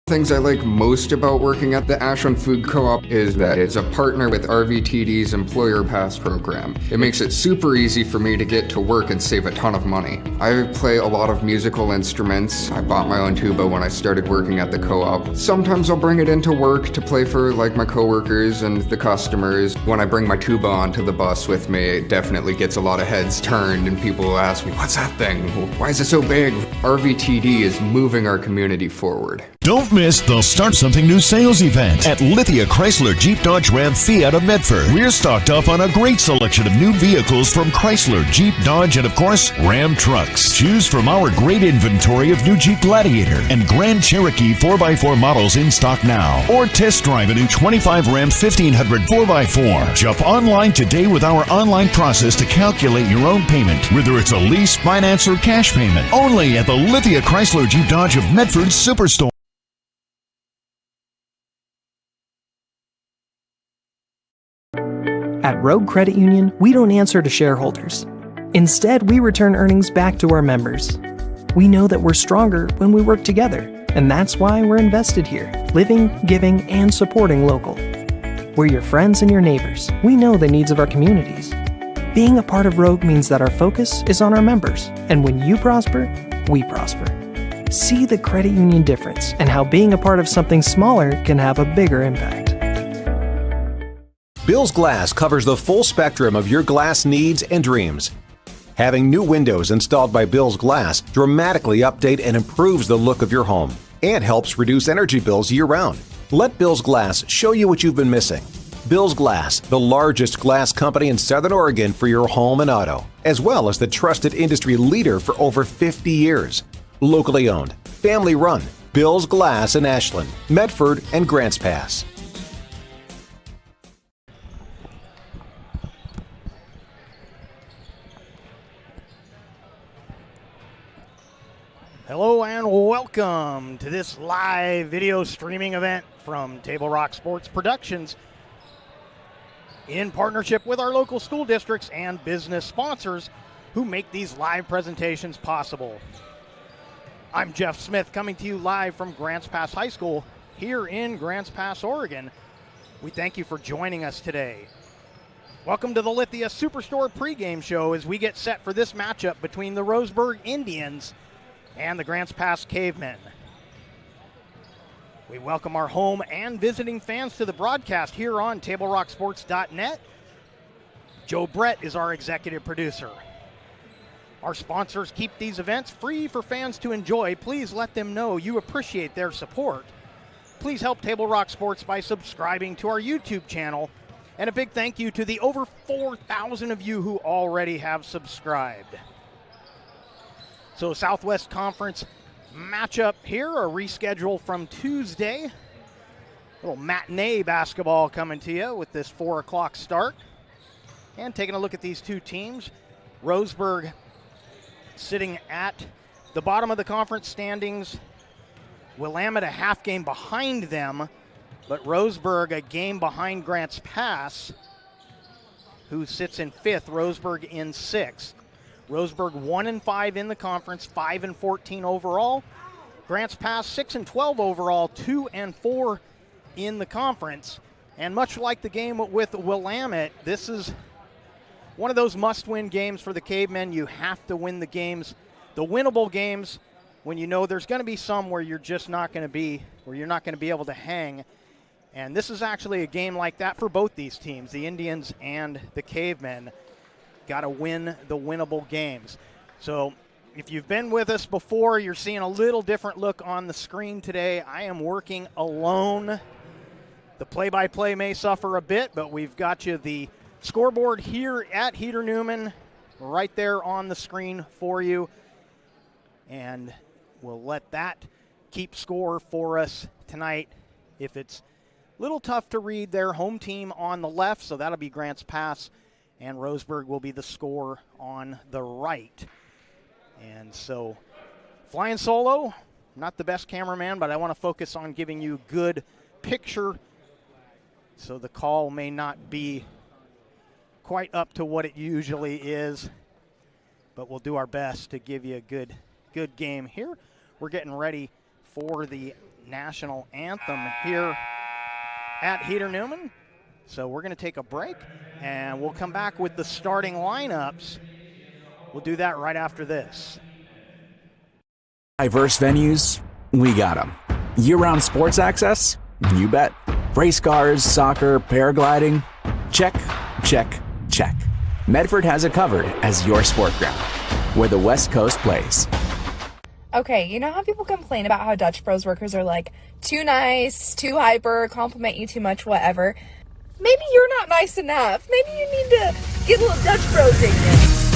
Things I like most about working at the Ashland Food Co-op is that it's a partner with RVTD's Employer Pass program. It makes it super easy for me to get to work and save a ton of money. I play a lot of musical instruments. I bought my own tuba when I started working at the co-op. Sometimes I'll bring it into work to play for my coworkers and the customers. When I bring my tuba onto the bus with me, it definitely gets a lot of heads turned and people will ask me, "What's that thing? Why is it so big?" RVTD is moving our community forward. Don't miss the Start Something New sales event at Lithia Chrysler Jeep Dodge Ram Fiat of Medford. We're stocked up on a great selection of new vehicles from Chrysler, Jeep, Dodge, and of course, Ram trucks. Choose from our great inventory of new Jeep Gladiator and Grand Cherokee 4x4 models in stock now. Or test drive a new 25 Ram 1500 4x4. Jump online today with our online process to calculate your own payment, whether it's a lease, finance, or cash payment. Only at the Lithia Chrysler Jeep Dodge of Medford Superstore. At Rogue Credit Union, we don't answer to shareholders. Instead, we return earnings back to our members. We know that we're stronger when we work together, and that's why we're invested here, living, giving, and supporting local. We're your friends and your neighbors. We know the needs of our communities. Being a part of Rogue means that our focus is on our members, and when you prosper, we prosper. See the credit union difference and how being a part of something smaller can have a bigger impact. Bill's Glass covers the full spectrum of your glass needs and dreams. Having new windows installed by Bill's Glass dramatically update and improves the look of your home and helps reduce energy bills year-round. Let Bill's Glass show you what you've been missing. Bill's Glass, the largest glass company in Southern Oregon for your home and auto, as well as the trusted industry leader for over 50 years. Locally owned, family run, Bill's Glass in Ashland, Medford, and Grants Pass. Hello and welcome to this live video streaming event from Table Rock Sports Productions in partnership with our local school districts and business sponsors who make these live presentations possible. I'm Jeff Smith coming to you live from Grants Pass High School here in Grants Pass, Oregon. We thank you for joining us today. Welcome to the Lithia Superstore pregame show as we get set for this matchup between the Roseburg Indians and the Grants Pass Cavemen. We welcome our home and visiting fans to the broadcast here on TableRockSports.net. Joe Brett is our executive producer. Our sponsors keep these events free for fans to enjoy. Please let them know you appreciate their support. Please help Table Rock Sports by subscribing to our YouTube channel. And a big thank you to the over 4,000 of you who already have subscribed. So Southwest Conference matchup here, a reschedule from Tuesday. A little matinee basketball coming to you with this 4 o'clock start. And taking a look at these two teams. Roseburg sitting at the bottom of the conference standings. Willamette a half game behind them, but Roseburg a game behind Grants Pass, who sits in 5th, Roseburg in 6th. Roseburg 1-5 in the conference, 5-14 overall. Grants Pass 6-12 overall, 2-4 in the conference. And much like the game with Willamette, this is one of those must-win games for the Cavemen. You have to win the games, the winnable games, when you know there's going to be some where you're just not going to be, where you're not going to be able to hang. And this is actually a game like that for both these teams, the Indians and the Cavemen. Got to win the winnable games. So if you've been with us before, you're seeing a little different look on the screen today. I am working alone. The play-by-play may suffer a bit, but we've got you the scoreboard here at Heater Newman right there on the screen for you. And we'll let that keep score for us tonight. If it's a little tough to read, their home team on the left, so that'll be Grants Pass. And Roseburg will be the score on the right. And so, flying solo, not the best cameraman, but I want to focus on giving you good picture. So the call may not be quite up to what it usually is, but we'll do our best to give you a good game here. We're getting ready for the national anthem here at Heater Newman. So we're going to take a break, and we'll come back with the starting lineups. We'll do that right after this. Diverse venues, we got them. Year-round sports access? You bet. Race cars, soccer, paragliding? Check, check, check. Medford has it covered as your sport ground, where the West Coast plays. Okay, you know how people complain about how Dutch Bros workers are like too nice, too hyper, compliment you too much, whatever? Maybe you're not nice enough. Maybe you need to get a little Dutch Bros in you.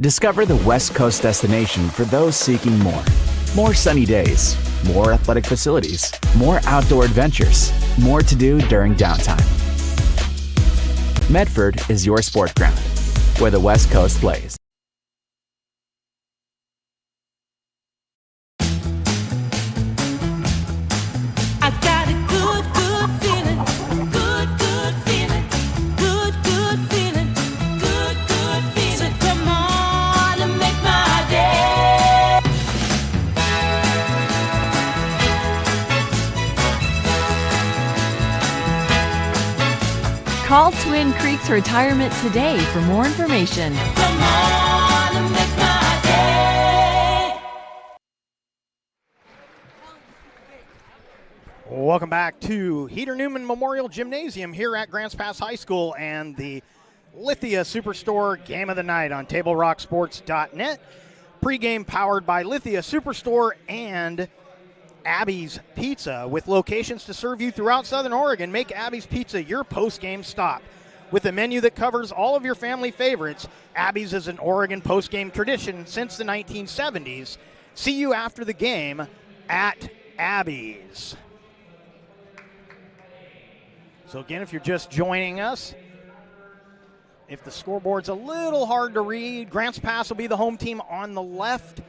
Discover the West Coast destination for those seeking more. More sunny days, more athletic facilities, more outdoor adventures, more to do during downtime. Medford is your sport ground, where the West Coast plays. Call Twin Creeks Retirement today for more information. Come on and make my day. Welcome back to Heater Newman Memorial Gymnasium here at Grants Pass High School and the Lithia Superstore Game of the Night on TableRockSports.net. Pregame powered by Lithia Superstore and Abby's Pizza. With locations to serve you throughout Southern Oregon, make Abby's Pizza your post-game stop. With a menu that covers all of your family favorites, Abby's is an Oregon post-game tradition since the 1970s. See you after the game at Abby's. So again, if you're just joining us, if the scoreboard's a little hard to read, Grants Pass will be the home team on the left,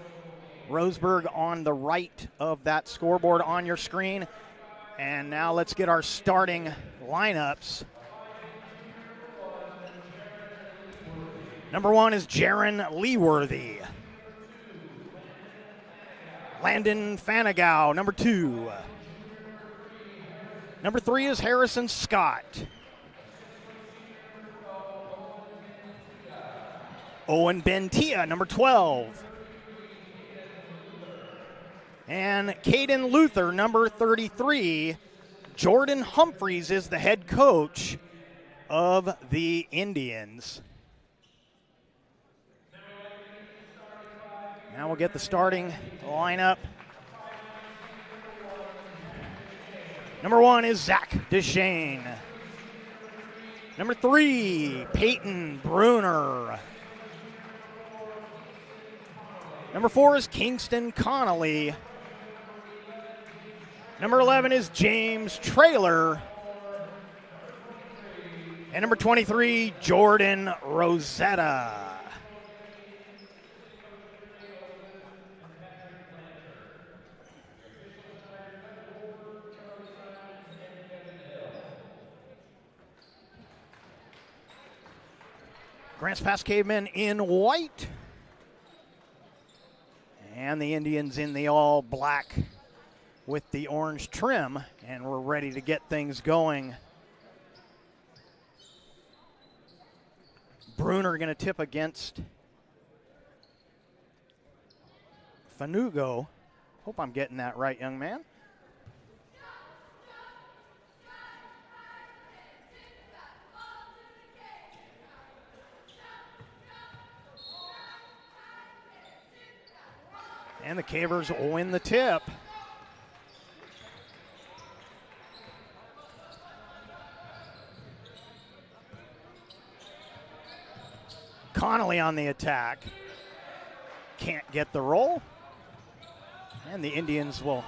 Roseburg on the right of that scoreboard on your screen. And now let's get our starting lineups. Number 1 is Jaron Leeworthy. Landon Fanagow, number 2. Number 3 is Harrison Scott. Owen Bentia, number 12. And Caden Luther, number 33. Jordan Humphreys is the head coach of the Indians. Now we'll get the starting lineup. Number 1 is Zach Deshane. Number 3, Peyton Bruner. Number 4 is Kingston Connolly. Number 11 is James Traylor. And number 23, Jordan Rosetta. Grants Pass Cavemen in white. And the Indians in the all black with the orange trim, and we're ready to get things going. Bruner going to tip against Fanugo. Hope I'm getting that right, young man. And the Cavers win the tip. Connolly on the attack. Can't get the roll. And the Indians will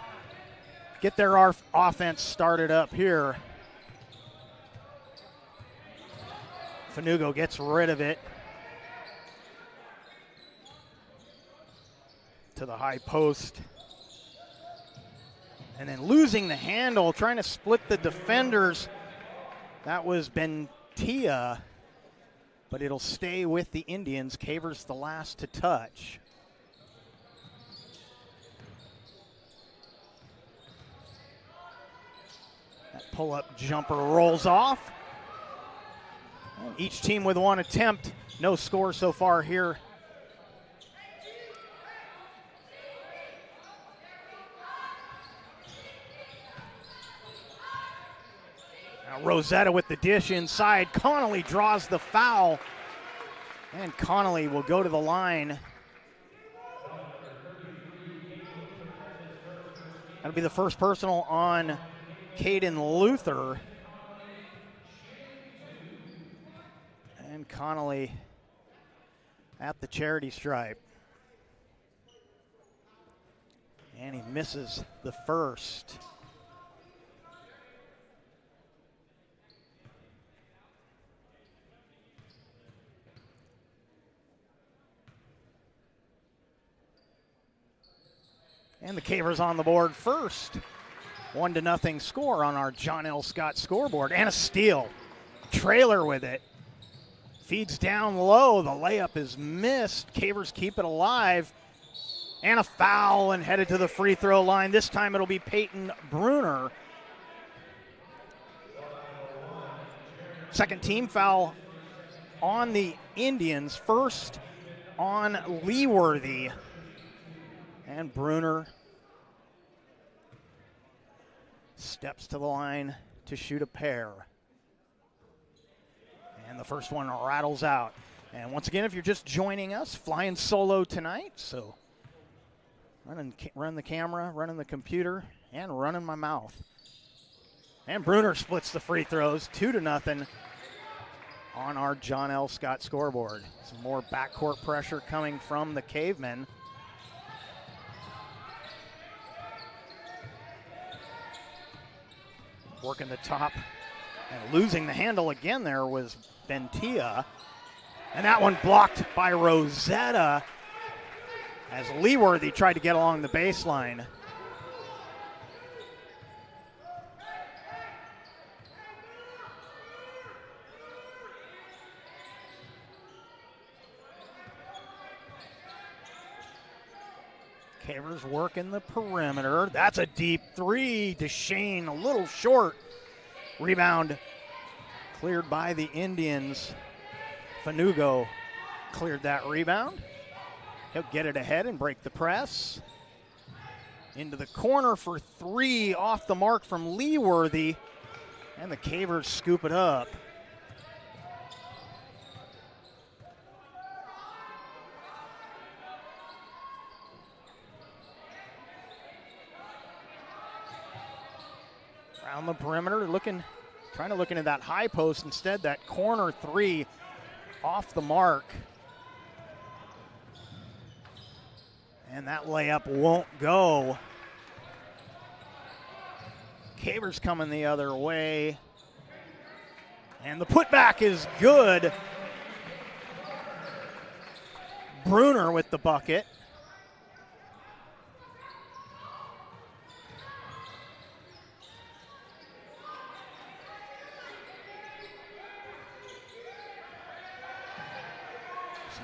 get their offense started up here. Fanugo gets rid of it. to the high post. And then losing the handle, trying to split the defenders. That was Bentia, but it'll stay with the Indians. Cavers the last to touch. That pull-up jumper rolls off. And each team with one attempt. No score so far here. Now Rosetta with the dish inside. Connolly draws the foul. And Connolly will go to the line. That'll be the first personal on Caden Luther. And Connolly at the charity stripe. And he misses the first. And the Cavers on the board first. 1-0 score on our John L. Scott scoreboard. And a steal. Trailer with it. Feeds down low. The layup is missed. Cavers keep it alive. And a foul and headed to the free throw line. This time it'll be Peyton Bruner. Second team foul on the Indians. First on Leeworthy. And Bruner steps to the line to shoot a pair. And the first one rattles out. And once again, if you're just joining us, flying solo tonight. So run the camera, running the computer, and running my mouth. And Bruner splits the free throws, 2-0 on our John L. Scott scoreboard. Some more backcourt pressure coming from the Cavemen. Working the top and losing the handle again there was Bentia. And that one blocked by Rosetta as Leeworthy tried to get along the baseline. Cavers working the perimeter. That's a deep three. DeShane a little short. Rebound cleared by the Indians. Fanugo cleared that rebound. He'll get it ahead and break the press. Into the corner for three, off the mark from Leeworthy. And the Cavers scoop it up. Around the perimeter, trying to look into that high post. Instead, that corner three off the mark. And that layup won't go. Cavers coming the other way. And the putback is good. Bruner with the bucket.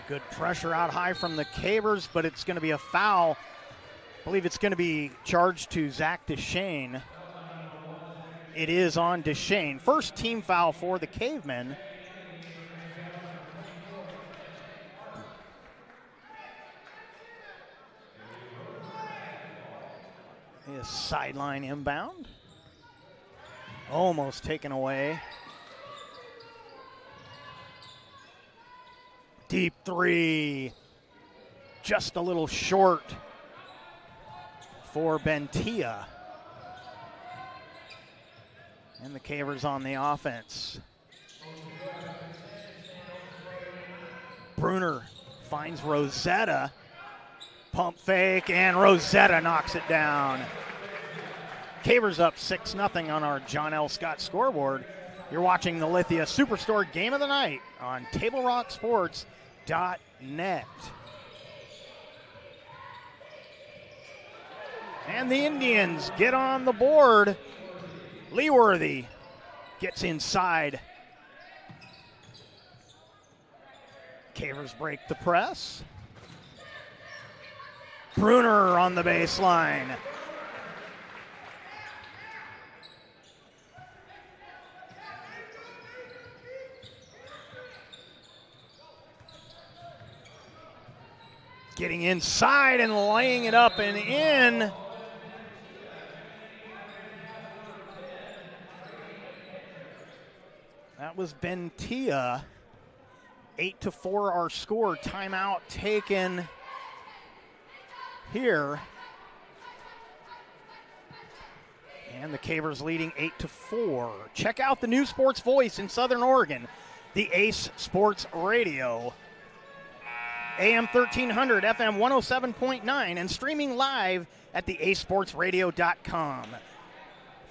Good pressure out high from the Cavers, but it's going to be a foul. I believe it's going to be charged to Zach DeShane. It is on DeShane. First team foul for the Cavemen. His sideline inbound. Almost taken away. Deep three, just a little short for Bentia. And the Cavers on the offense. Bruner finds Rosetta. Pump fake, and Rosetta knocks it down. Cavers up 6-0 on our John L. Scott scoreboard. You're watching the Lithia Superstore Game of the Night on TableRockSports.net. And the Indians get on the board. Leeworthy gets inside. Cavers break the press. Bruner on the baseline. Getting inside and laying it up and in. That was Bentia. 8-4 our score. Timeout taken here. And the Cavers leading 8-4. Check out the new sports voice in Southern Oregon, the Ace Sports Radio. AM 1300, FM 107.9, and streaming live at theasportsradio.com.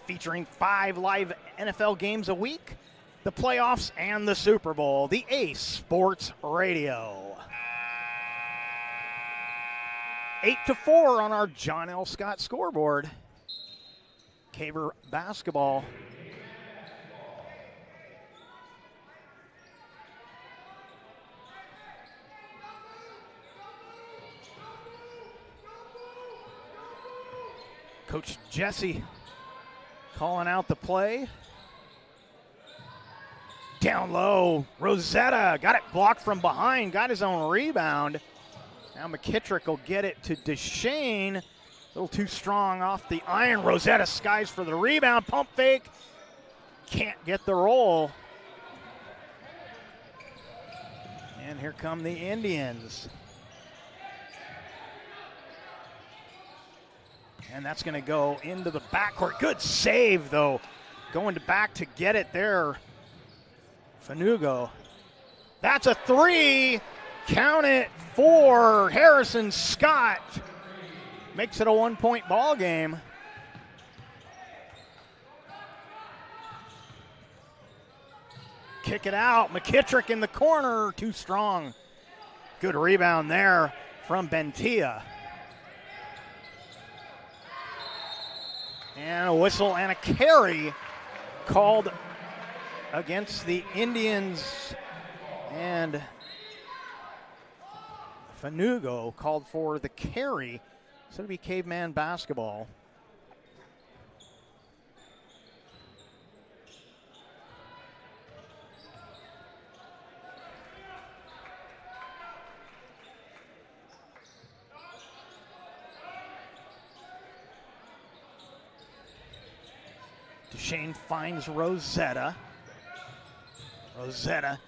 Featuring 5 live NFL games a week, the playoffs, and the Super Bowl. The Ace Sports Radio. 8-4 on our John L. Scott scoreboard. Caver basketball. Coach Jesse calling out the play. Down low, Rosetta got it blocked from behind, got his own rebound. Now McKittrick will get it to Deshane. A little too strong off the iron. Rosetta skies for the rebound, pump fake. Can't get the roll. And here come the Indians. And that's going to go into the backcourt. Good save, though. Going to back to get it there. Fanugo. That's a 3. Count it for Harrison Scott. Makes it a 1-point ball game. Kick it out. McKittrick in the corner. Too strong. Good rebound there from Bentia. And a whistle and a carry called against the Indians. And Fanugo called for the carry. So it'll be Caveman basketball. Deshane finds Rosetta. Rosetta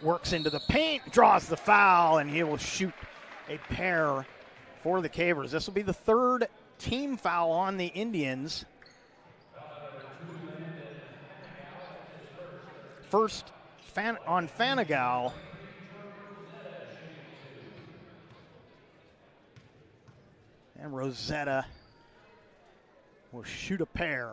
works into the paint, draws the foul, and he will shoot a pair for the Cavers. This will be the 3rd team foul on the Indians. First on Fanagal. And Rosetta will shoot a pair.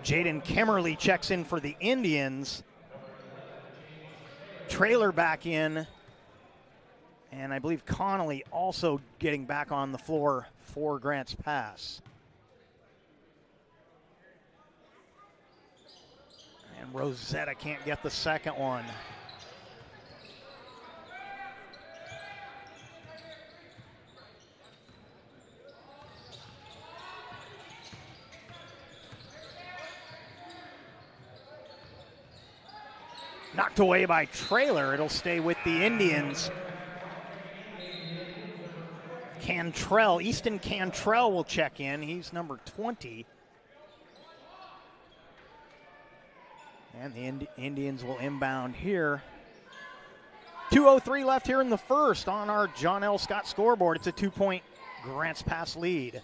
Jaden Kemmerly checks in for the Indians. Trailer back in. And I believe Connolly also getting back on the floor for Grants Pass. And Rosetta can't get the second one. Knocked away by Trailer. It'll stay with the Indians. Cantrell, Easton Cantrell will check in. He's number 20. And the Indians will inbound here. 2:03 left here in the first on our John L. Scott scoreboard. It's a 2-point Grants Pass lead.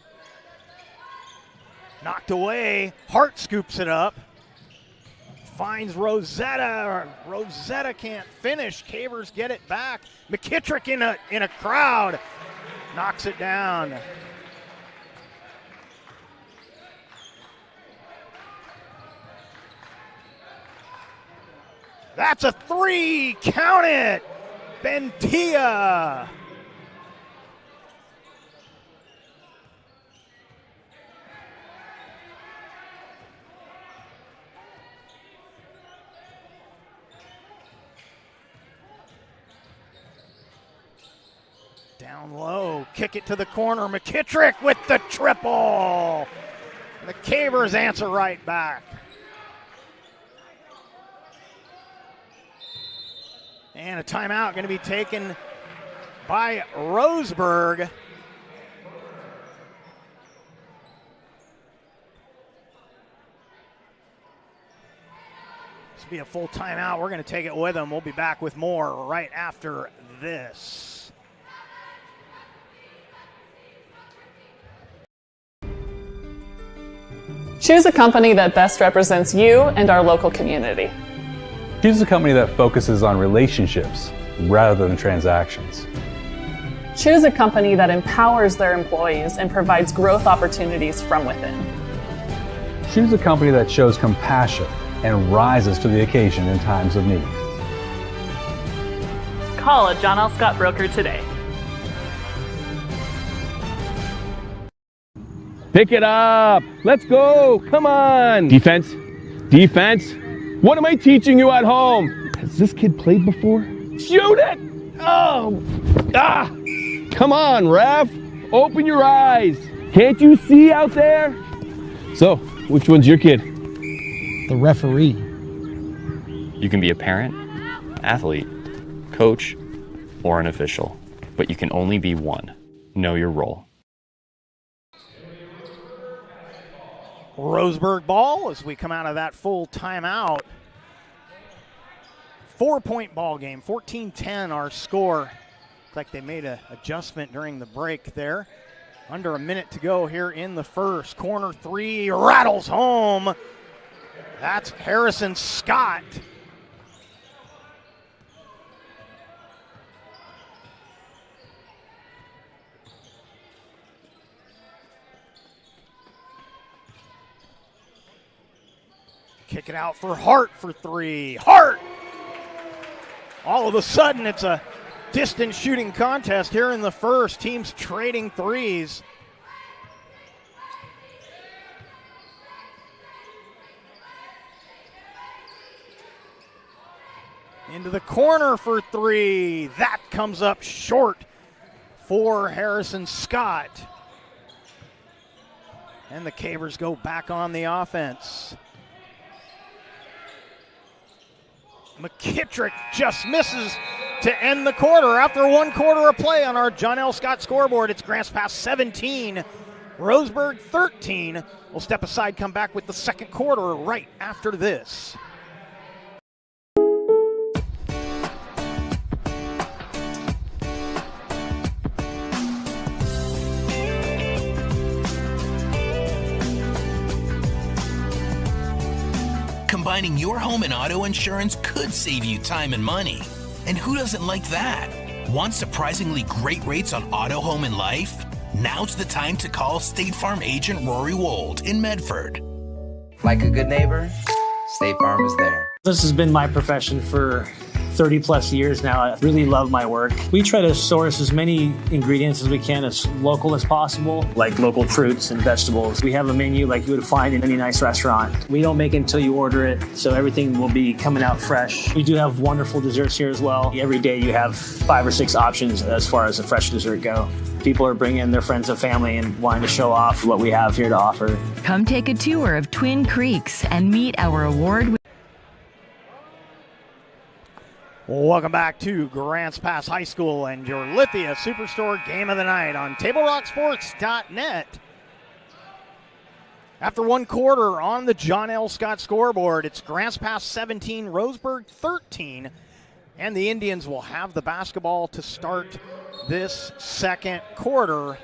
Knocked away. Hart scoops it up. Finds Rosetta. Rosetta can't finish. Cavers get it back. McKittrick in a crowd. Knocks it down. That's a three. Count it. Bentia. Down low, kick it to the corner. McKittrick with the triple. The Cavers answer right back. And a timeout going to be taken by Roseburg. This will be a full timeout. We're going to take it with them. We'll be back with more right after this. Choose a company that best represents you and our local community. Choose a company that focuses on relationships rather than transactions. Choose a company that empowers their employees and provides growth opportunities from within. Choose a company that shows compassion and rises to the occasion in times of need. Call a John L. Scott broker today. Pick it up. Let's go. Come on. Defense. Defense. What am I teaching you at home? Has this kid played before? Shoot it. Oh. Ah. Come on, ref. Open your eyes. Can't you see out there? So, which one's your kid? The referee. You can be a parent, athlete, coach, or an official, but you can only be one. Know your role. Roseburg ball as we come out of that full timeout. 4-point ball game, 14-10 our score. Looks like they made an adjustment during the break there. Under a minute to go here in the first. Corner three rattles home. That's Harrison Scott. Kick it out for Hart for three. Hart! All of a sudden, it's a distance shooting contest here in the first. Teams trading threes. Into the corner for three. That comes up short for Harrison Scott. And the Cavers go back on the offense. McKittrick just misses to end the quarter. After 1 quarter of play on our John L. Scott scoreboard, it's Grants Pass 17, Roseburg 13. We'll step aside, come back with the second quarter right after this. Combining your home and auto insurance could save you time and money. And who doesn't like that? Want surprisingly great rates on auto, home, and life? Now's the time to call State Farm agent Rory Wold in Medford. Like a good neighbor, State Farm is there. This has been my profession for 30 plus years now. I really love my work. We try to source as many ingredients as we can, as local as possible, like local fruits and vegetables. We have a menu like you would find in any nice restaurant. We don't make it until you order it, so everything will be coming out fresh. We do have wonderful desserts here as well. Every day you have 5 or 6 options as far as the fresh dessert go. People are bringing their friends and family and wanting to show off what we have here to offer. Come take a tour of Twin Creeks and meet our award-winning. Welcome back to Grants Pass High School and your Lithia Superstore Game of the Night on TableRockSports.net. After 1 quarter on the John L. Scott scoreboard, it's Grants Pass 17, Roseburg 13, and the Indians will have the basketball to start this second quarter.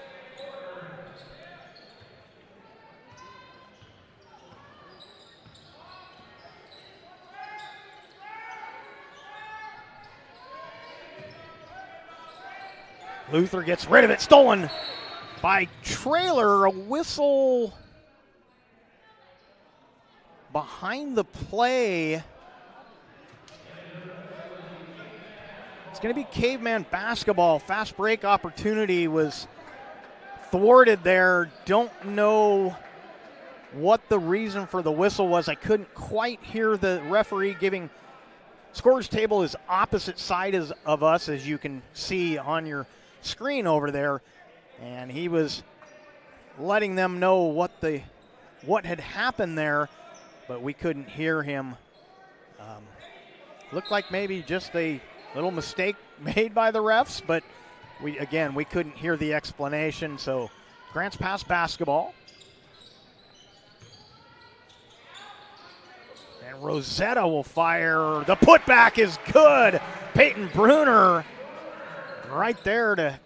Luther gets rid of it, stolen by Trailer. A whistle behind the play It's going to be Caveman basketball. Fast break opportunity was thwarted there. Don't know what the reason for the whistle was. I couldn't quite hear the referee giving. Scorer's table is opposite side of us, as you can see on your screen over there. And he was letting them know what had happened there, but we couldn't hear him. Looked like maybe just a little mistake made by the refs, but we couldn't hear the explanation. So Grants Pass basketball. And Rosetta will fire. The putback is good. Peyton Bruner right there to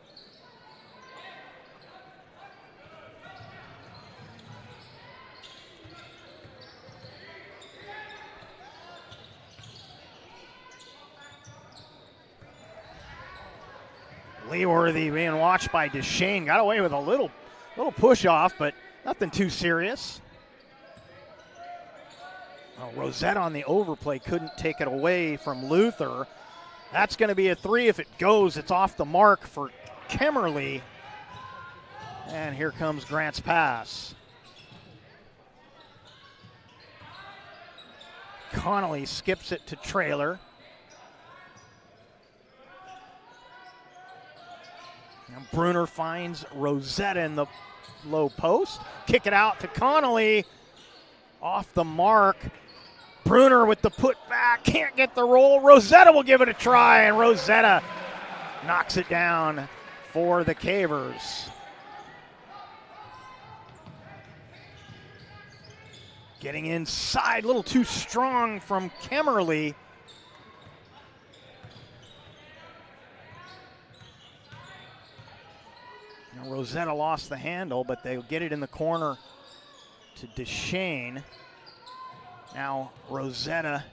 Leeworthy being watched by Deshane. Got away with a little push off, but nothing too serious. Well, Rosetta on the overplay couldn't take it away from Luther. That's going to be a three. If it goes, it's off the mark for Kimmerly. And here comes Grants Pass. Connolly skips it to Trailer. And Bruner finds Rosetta in the low post. Kick it out to Connolly. Off the mark. Bruner with the putback. Can't get the roll. Rosetta will give it a try, and Rosetta knocks it down for the Cavers. Getting inside, a little too strong from Kimmerly. Now Rosetta lost the handle, but they'll get it in the corner to Deshane. Now Rosetta,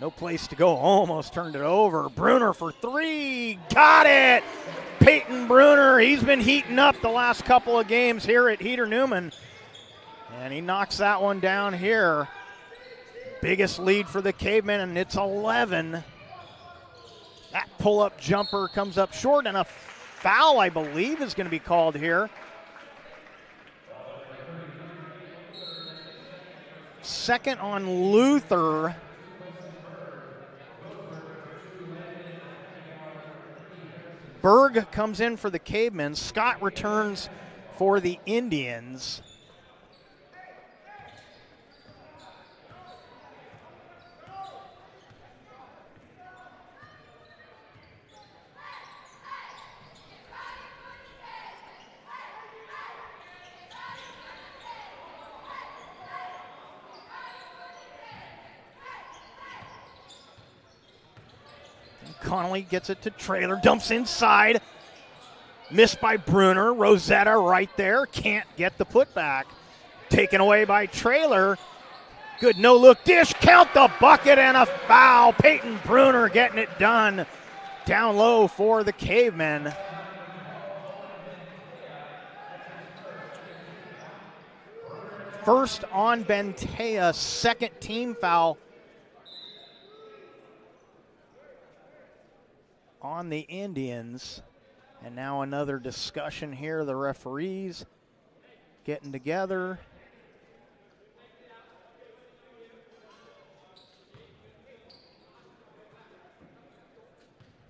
no place to go, almost turned it over. Bruner for three, got it! Peyton Bruner, he's been heating up the last couple of games here at Heater Newman. And he knocks that one down here. Biggest lead for the Cavemen, and it's 11. That pull-up jumper comes up short, and a foul, I believe, is going to be called here. Second on Luther. Berg comes in for the Cavemen. Scott returns for the Indians. Connolly gets it to Trailer, dumps inside. Missed by Bruner. Rosetta right there. Can't get the putback. Taken away by Trailer. Good no-look dish. Count the bucket and a foul. Peyton Bruner getting it done. Down low for the Cavemen. First on Bentea. Second team foul on the Indians. And now another discussion here. The referees getting together.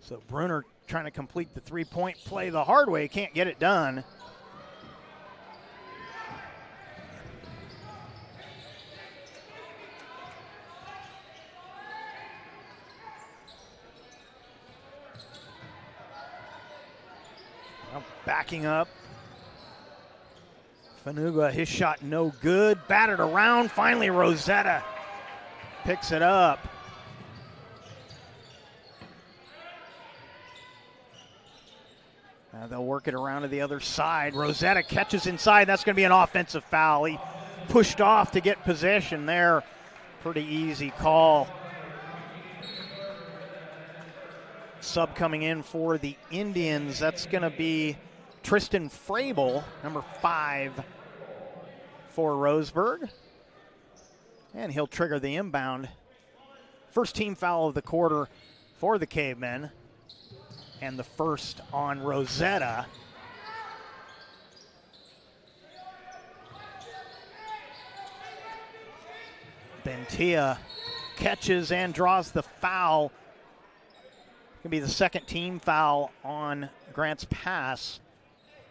So Bruner trying to complete the three-point play the hard way. Can't get it done. Backing up. Fanuga, his shot no good. Batted around. Finally, Rosetta picks it up. They'll work it around to the other side. Rosetta catches inside. That's going to be an offensive foul. He pushed off to get possession there. Pretty easy call. Sub coming in for the Indians. That's going to be Tristan Frabel, number 5 for Roseburg. And he'll trigger the inbound. First team foul of the quarter for the Cavemen. And the first on Rosetta. Bentia catches and draws the foul. Going to be the second team foul on Grants Pass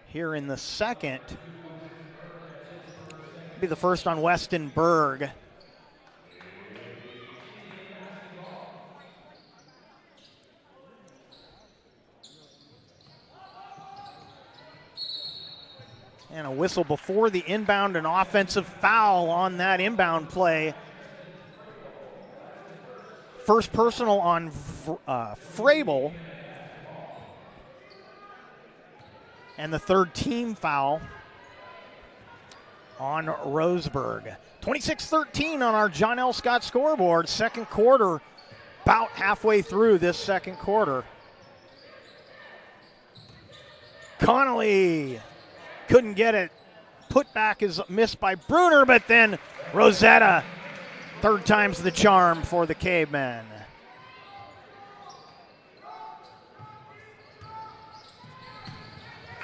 here in the second. Be the first on Weston Berg. And a whistle before the inbound, an offensive foul on that inbound play. First personal on Frabel. And the third team foul on Roseburg. 26-13 on our John L. Scott scoreboard. Second quarter, about halfway through this second quarter. Connolly couldn't get it. Put back is missed by Bruner, but then Rosetta, third time's the charm for the Cavemen.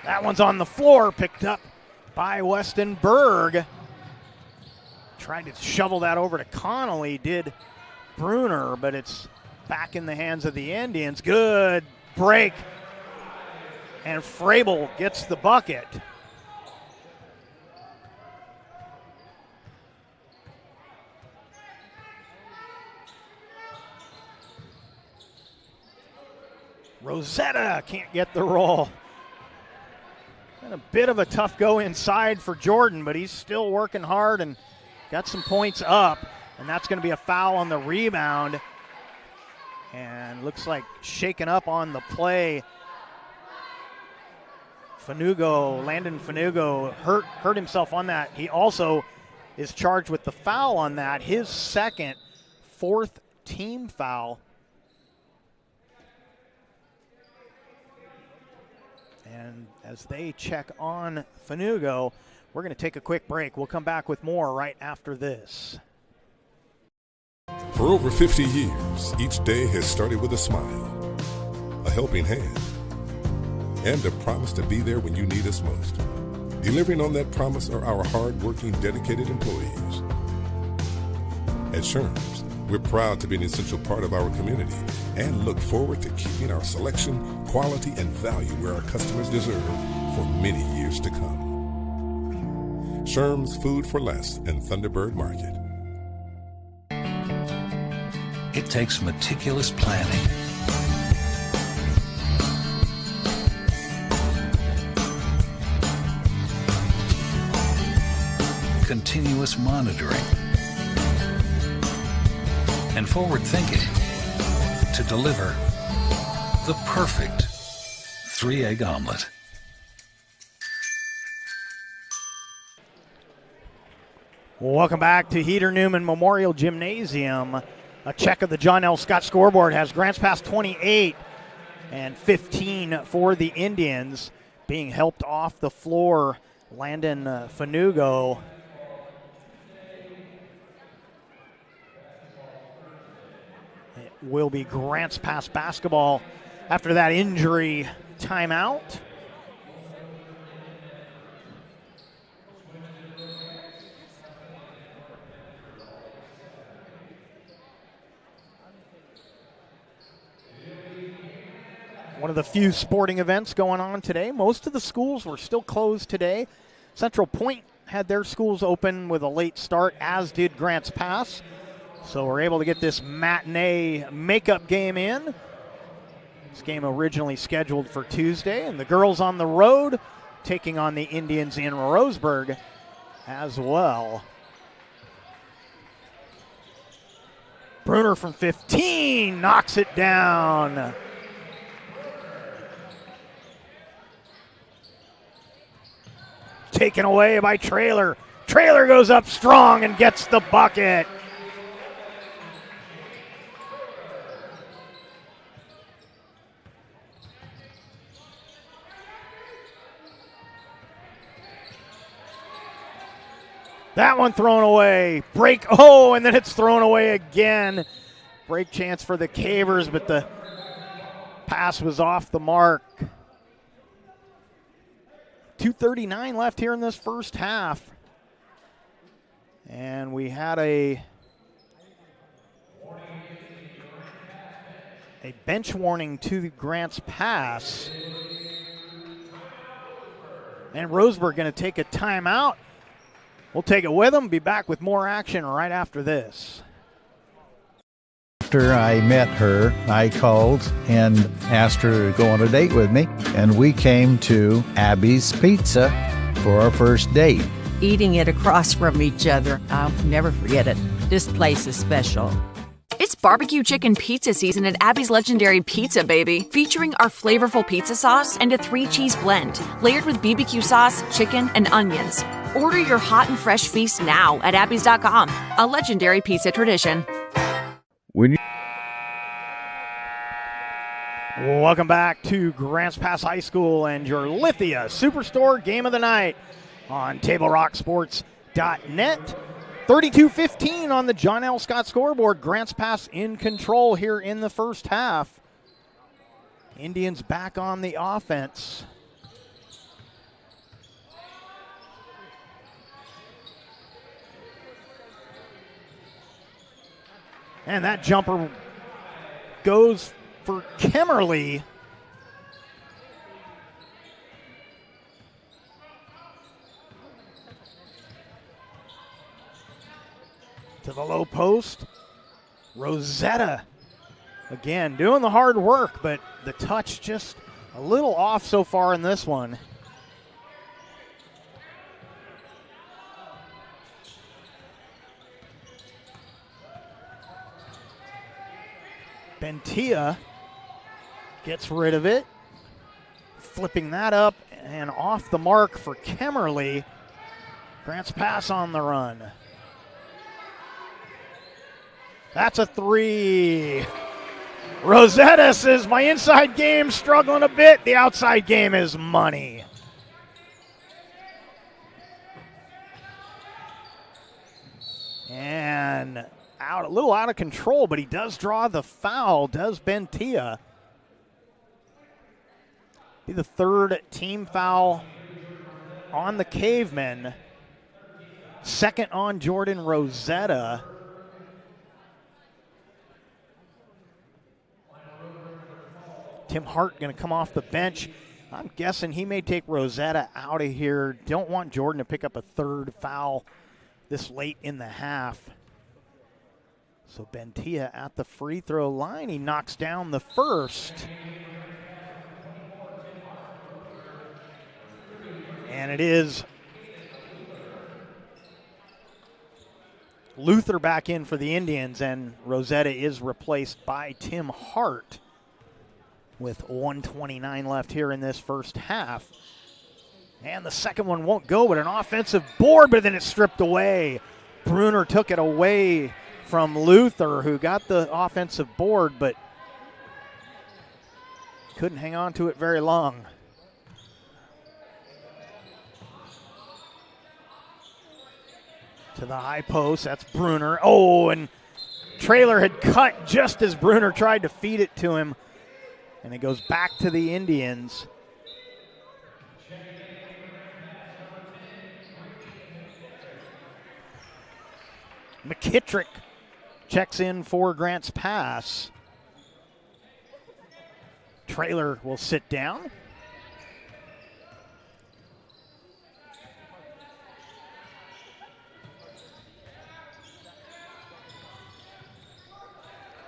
That one's on the floor, picked up by Weston Berg. Tried to shovel that over to Connolly, did Bruner, but it's back in the hands of the Indians. Good break. And Frabel gets the bucket. Rosetta can't get the roll. And a bit of a tough go inside for Jordan, but he's still working hard and got some points up. And that's going to be a foul on the rebound. And looks like shaken up on the play. Landon Fanugo hurt himself on that. He also is charged with the foul on that. His second, fourth team foul. And as they check on Fanugo, we're going to take a quick break. We'll come back with more right after this. For over 50 years, each day has started with a smile, a helping hand, and a promise to be there when you need us most. Delivering on that promise are our hard-working, dedicated employees. At Sherms, we're proud to be an essential part of our community and look forward to keeping our selection, quality, and value where our customers deserve for many years to come. Sherms Food for Less and Thunderbird Market. It takes meticulous planning, continuous monitoring, and forward thinking to deliver the perfect 3-egg omelet. Welcome back to Heater Newman Memorial Gymnasium. A check of the John L. Scott scoreboard has Grants Pass 28 and 15 for the Indians. Being helped off the floor, Landon Fanugo. It will be Grants Pass basketball after that injury timeout. One of the few sporting events going on today. Most of the schools were still closed today. Central Point had their schools open with a late start, as did Grants Pass. So we're able to get this matinee makeup game in. This game originally scheduled for Tuesday, and the girls on the road taking on the Indians in Roseburg as well. Bruner from 15 knocks it down. Taken away by Traylor. Traylor goes up strong and gets the bucket. That one thrown away. Break. Oh, and then it's thrown away again. Break chance for the Cavers, but the Pass was off the mark. 2:39 left here in this first half. And we had a bench warning to Grant's pass. And Roseburg going to take a timeout. We'll take it with them. Be back with more action right after this. After I met her, I called and asked her to go on a date with me, and we came to Abby's Pizza for our first date. Eating it across from each other, I'll never forget it. This place is special. It's barbecue chicken pizza season at Abby's Legendary Pizza, baby. Featuring our flavorful pizza sauce and a 3-cheese blend, layered with BBQ sauce, chicken, and onions. Order your hot and fresh feast now at abbys.com. A legendary pizza tradition. Welcome back to Grants Pass High School and your Lithia Superstore Game of the Night on TableRockSports.net. 32-15 on the John L. Scott scoreboard. Grants Pass in control here in the first half. Indians back on the offense. And that jumper goes for Kimmerly. To the low post. Rosetta again doing the hard work, but the touch just a little off so far in this one. Bentia gets rid of it, flipping that up and off the mark for Kimmerly. Grants Pass on the run. That's a 3. Rosetta says, my inside game struggling a bit. The outside game is money. And a little out of control, but he does draw the foul, does Bentia. Be the third team foul on the Cavemen. Second on Jordan Rosetta. Tim Hart going to come off the bench. I'm guessing he may take Rosetta out of here. Don't want Jordan to pick up a third foul this late in the half. So Bentia at the free throw line. He knocks down the first. And it is Luther back in for the Indians, and Rosetta is replaced by Tim Hart with 1:29 left here in this first half. And the second one won't go, but an offensive board, but then it's stripped away. Bruner took it away from Luther, who got the offensive board, but couldn't hang on to it very long. To the high post, that's Bruner. Oh, and Traylor had cut just as Bruner tried to feed it to him. And it goes back to the Indians. McKittrick checks in for Grants Pass. Traylor will sit down.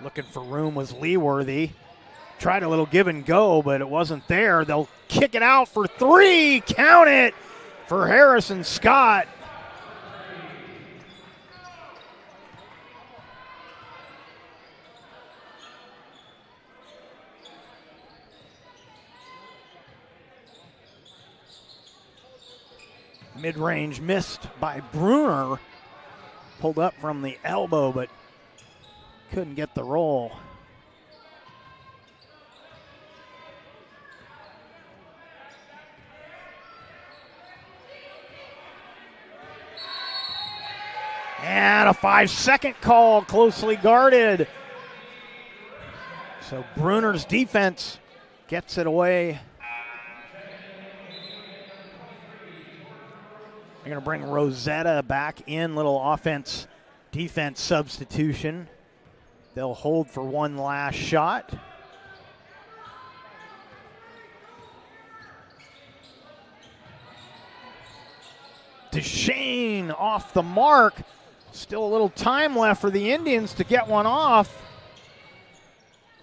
Looking for room was Leeworthy. Tried a little give and go, but it wasn't there. They'll kick it out for 3. Count it for Harrison Scott. Mid-range missed by Bruner. Pulled up from the elbow, but couldn't get the roll. And a 5-second call, closely guarded. So Bruner's defense gets it away. They're going to bring Rosetta back in, little offense-defense substitution. They'll hold for one last shot. DeShane off the mark. Still a little time left for the Indians to get one off.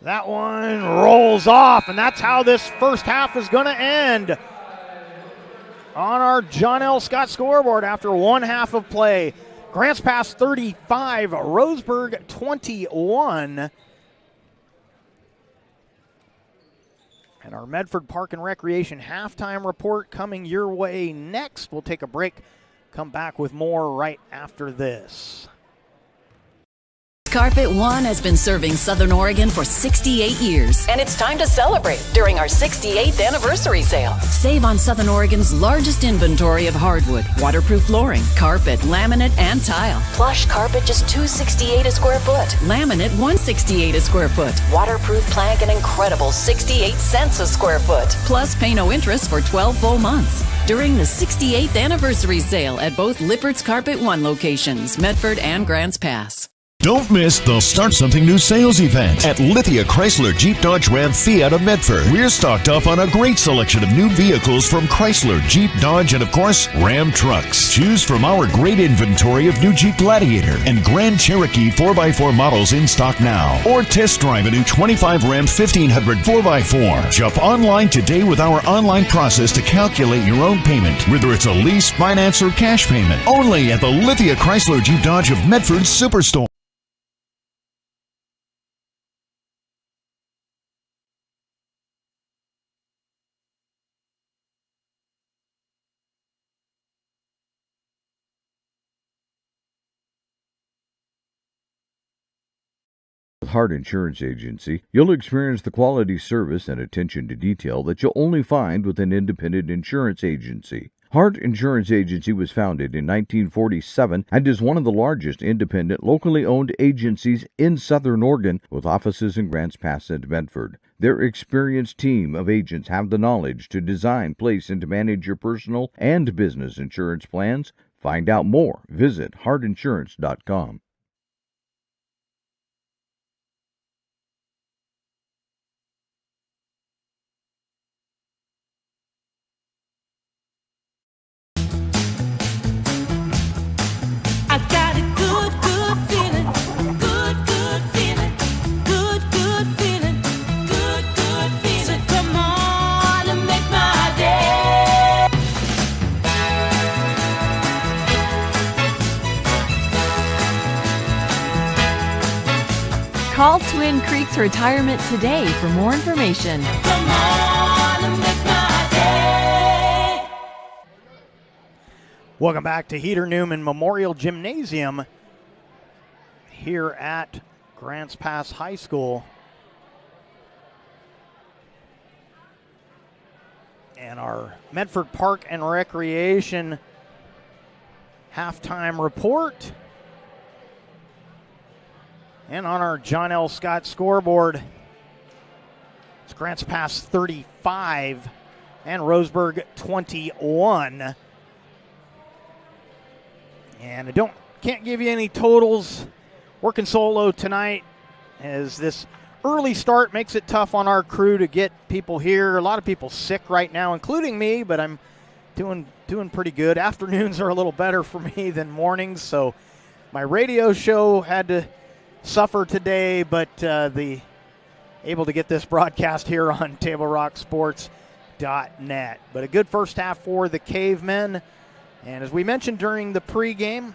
That one rolls off, and that's how this first half is going to end. On our John L. Scott scoreboard after one half of play. Grants Pass 35, Roseburg 21. And our Medford Park and Recreation halftime report coming your way next. We'll take a break, come back with more right after this. Carpet One has been serving Southern Oregon for 68 years. And it's time to celebrate during our 68th anniversary sale. Save on Southern Oregon's largest inventory of hardwood, waterproof flooring, carpet, laminate, and tile. Plush carpet just $268 a square foot. Laminate $168 a square foot. Waterproof plank an incredible 68 cents a square foot. Plus pay no interest for 12 full months. During the 68th anniversary sale at both Lippert's Carpet One locations, Medford and Grants Pass. Don't miss the Start Something New sales event at Lithia Chrysler Jeep Dodge Ram Fiat of Medford. We're stocked up on a great selection of new vehicles from Chrysler, Jeep, Dodge, and of course, Ram trucks. Choose from our great inventory of new Jeep Gladiator and Grand Cherokee 4x4 models in stock now. Or test drive a new 25 Ram 1500 4x4. Shop online today with our online process to calculate your own payment, whether it's a lease, finance, or cash payment. Only at the Lithia Chrysler Jeep Dodge of Medford Superstore. Hart Insurance Agency, you'll experience the quality service and attention to detail that you'll only find with an independent insurance agency. Hart Insurance Agency was founded in 1947 and is one of the largest independent, locally owned agencies in Southern Oregon, with offices in Grants Pass and Medford. Their experienced team of agents have the knowledge to design, place, and to manage your personal and business insurance plans. Find out more. Visit hartinsurance.com. Call Twin Creeks Retirement today for more information. Come on and make my day. Welcome back to Heater Newman Memorial Gymnasium here at Grants Pass High School. And our Medford Park and Recreation halftime report. And on our John L. Scott scoreboard, it's Grants Pass 35 and Roseburg 21. And I can't give you any totals. Working solo tonight as this early start makes it tough on our crew to get people here. A lot of people sick right now, including me, but I'm doing pretty good. Afternoons are a little better for me than mornings, so my radio show had to suffer today, but able to get this broadcast here on TableRockSports.net. But a good first half for the Cavemen. And as we mentioned during the pregame,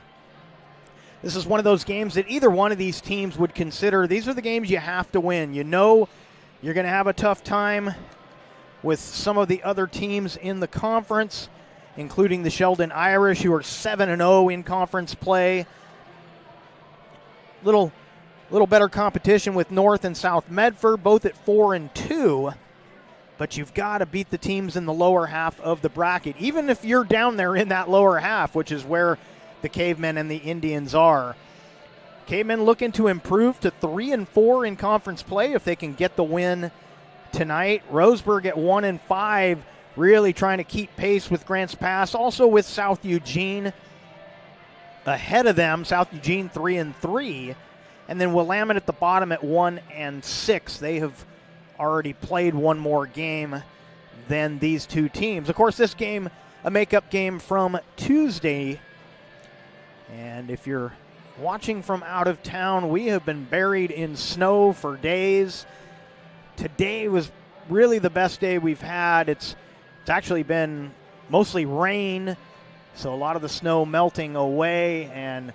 this is one of those games that either one of these teams would consider. These are the games you have to win. You know you're going to have a tough time with some of the other teams in the conference, including the Sheldon Irish, who are 7-0 in conference play. Little better competition with North and South Medford, both at 4-2. But you've got to beat the teams in the lower half of the bracket, even if you're down there in that lower half, which is where the Cavemen and the Indians are. Cavemen looking to improve to 3-4 in conference play if they can get the win tonight. Roseburg at 1-5, really trying to keep pace with Grants Pass. Also with South Eugene ahead of them. South Eugene 3-3. And then Willamette at the bottom at 1-6. They have already played one more game than these two teams. Of course, this game, a makeup game from Tuesday. And if you're watching from out of town, we have been buried in snow for days. Today was really the best day we've had. It's actually been mostly rain, so a lot of the snow melting away, and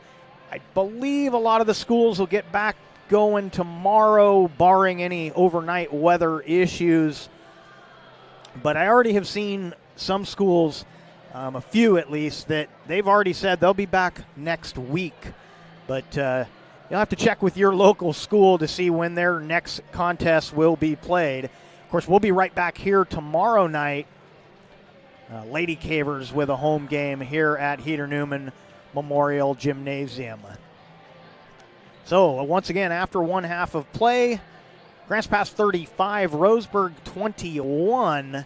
I believe a lot of the schools will get back going tomorrow, barring any overnight weather issues. But I already have seen some schools, a few at least, that they've already said they'll be back next week. But you'll have to check with your local school to see when their next contest will be played. Of course, we'll be right back here tomorrow night. Lady Cavers with a home game here at Heater Newman Memorial Gymnasium. So once again, after one half of play, Grants Pass 35, Roseburg 21.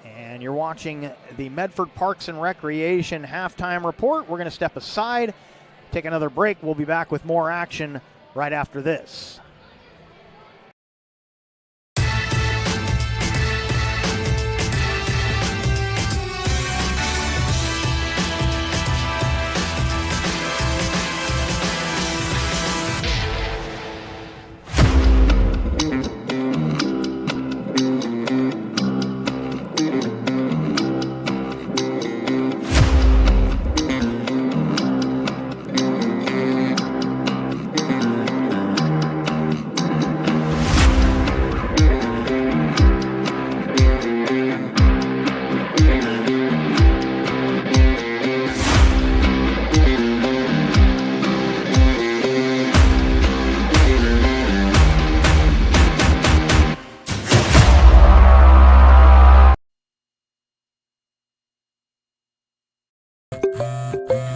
And you're watching the Medford Parks and Recreation halftime report. We're going to step aside, take another break. We'll be back with more action right after this.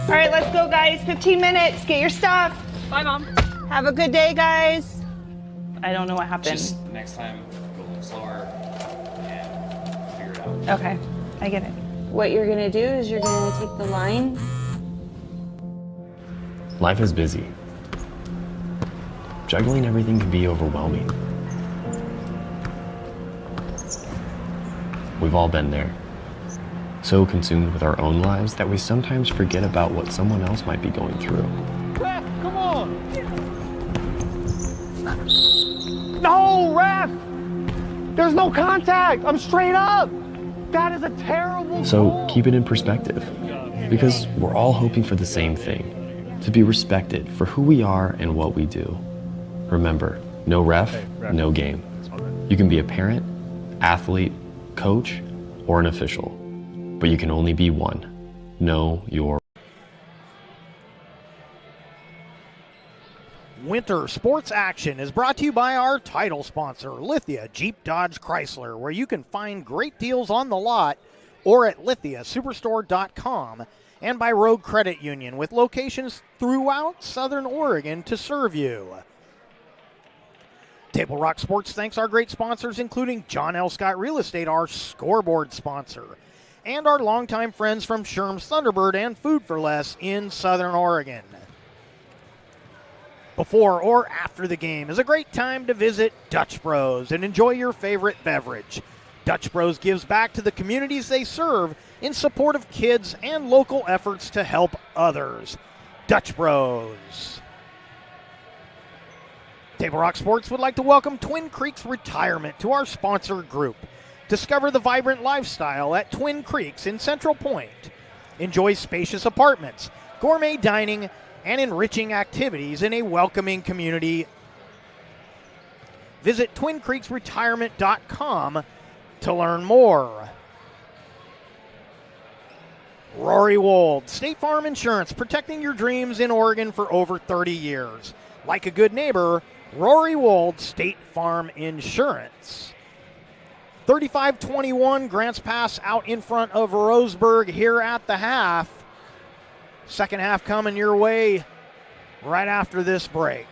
All right, let's go, guys. 15 minutes. Get your stuff. Bye, Mom. Have a good day, guys. I don't know what happened. Just next time, go a little slower and figure it out. Okay, I get it. What you're going to do is you're going to take the line. Life is busy. Juggling everything can be overwhelming. We've all been there. So consumed with our own lives that we sometimes forget about what someone else might be going through. Ref, come on! No, ref! There's no contact! I'm straight up! That is a terrible So keep it in perspective, because we're all hoping for the same thing, to be respected for who we are and what we do. Remember, no ref, no game. You can be a parent, athlete, coach, or an official. But you can only be one. Know your. Winter sports action is brought to you by our title sponsor, Lithia Jeep Dodge Chrysler, where you can find great deals on the lot or at lithiasuperstore.com, and by Road Credit Union, with locations throughout Southern Oregon to serve you. Table Rock Sports thanks our great sponsors, including John L. Scott Real Estate, our scoreboard sponsor, and our longtime friends from Sherm's Thunderbird and Food for Less in Southern Oregon. Before or after the game is a great time to visit Dutch Bros and enjoy your favorite beverage. Dutch Bros gives back to the communities they serve in support of kids and local efforts to help others. Dutch Bros. Table Rock Sports would like to welcome Twin Creeks Retirement to our sponsor group. Discover the vibrant lifestyle at Twin Creeks in Central Point. Enjoy spacious apartments, gourmet dining, and enriching activities in a welcoming community. Visit TwinCreeksRetirement.com to learn more. Rory Wold, State Farm Insurance, protecting your dreams in Oregon for over 30 years. Like a good neighbor, Rory Wold, State Farm Insurance. 35-21, Grants Pass out in front of Roseburg here at the half. Second half coming your way right after this break.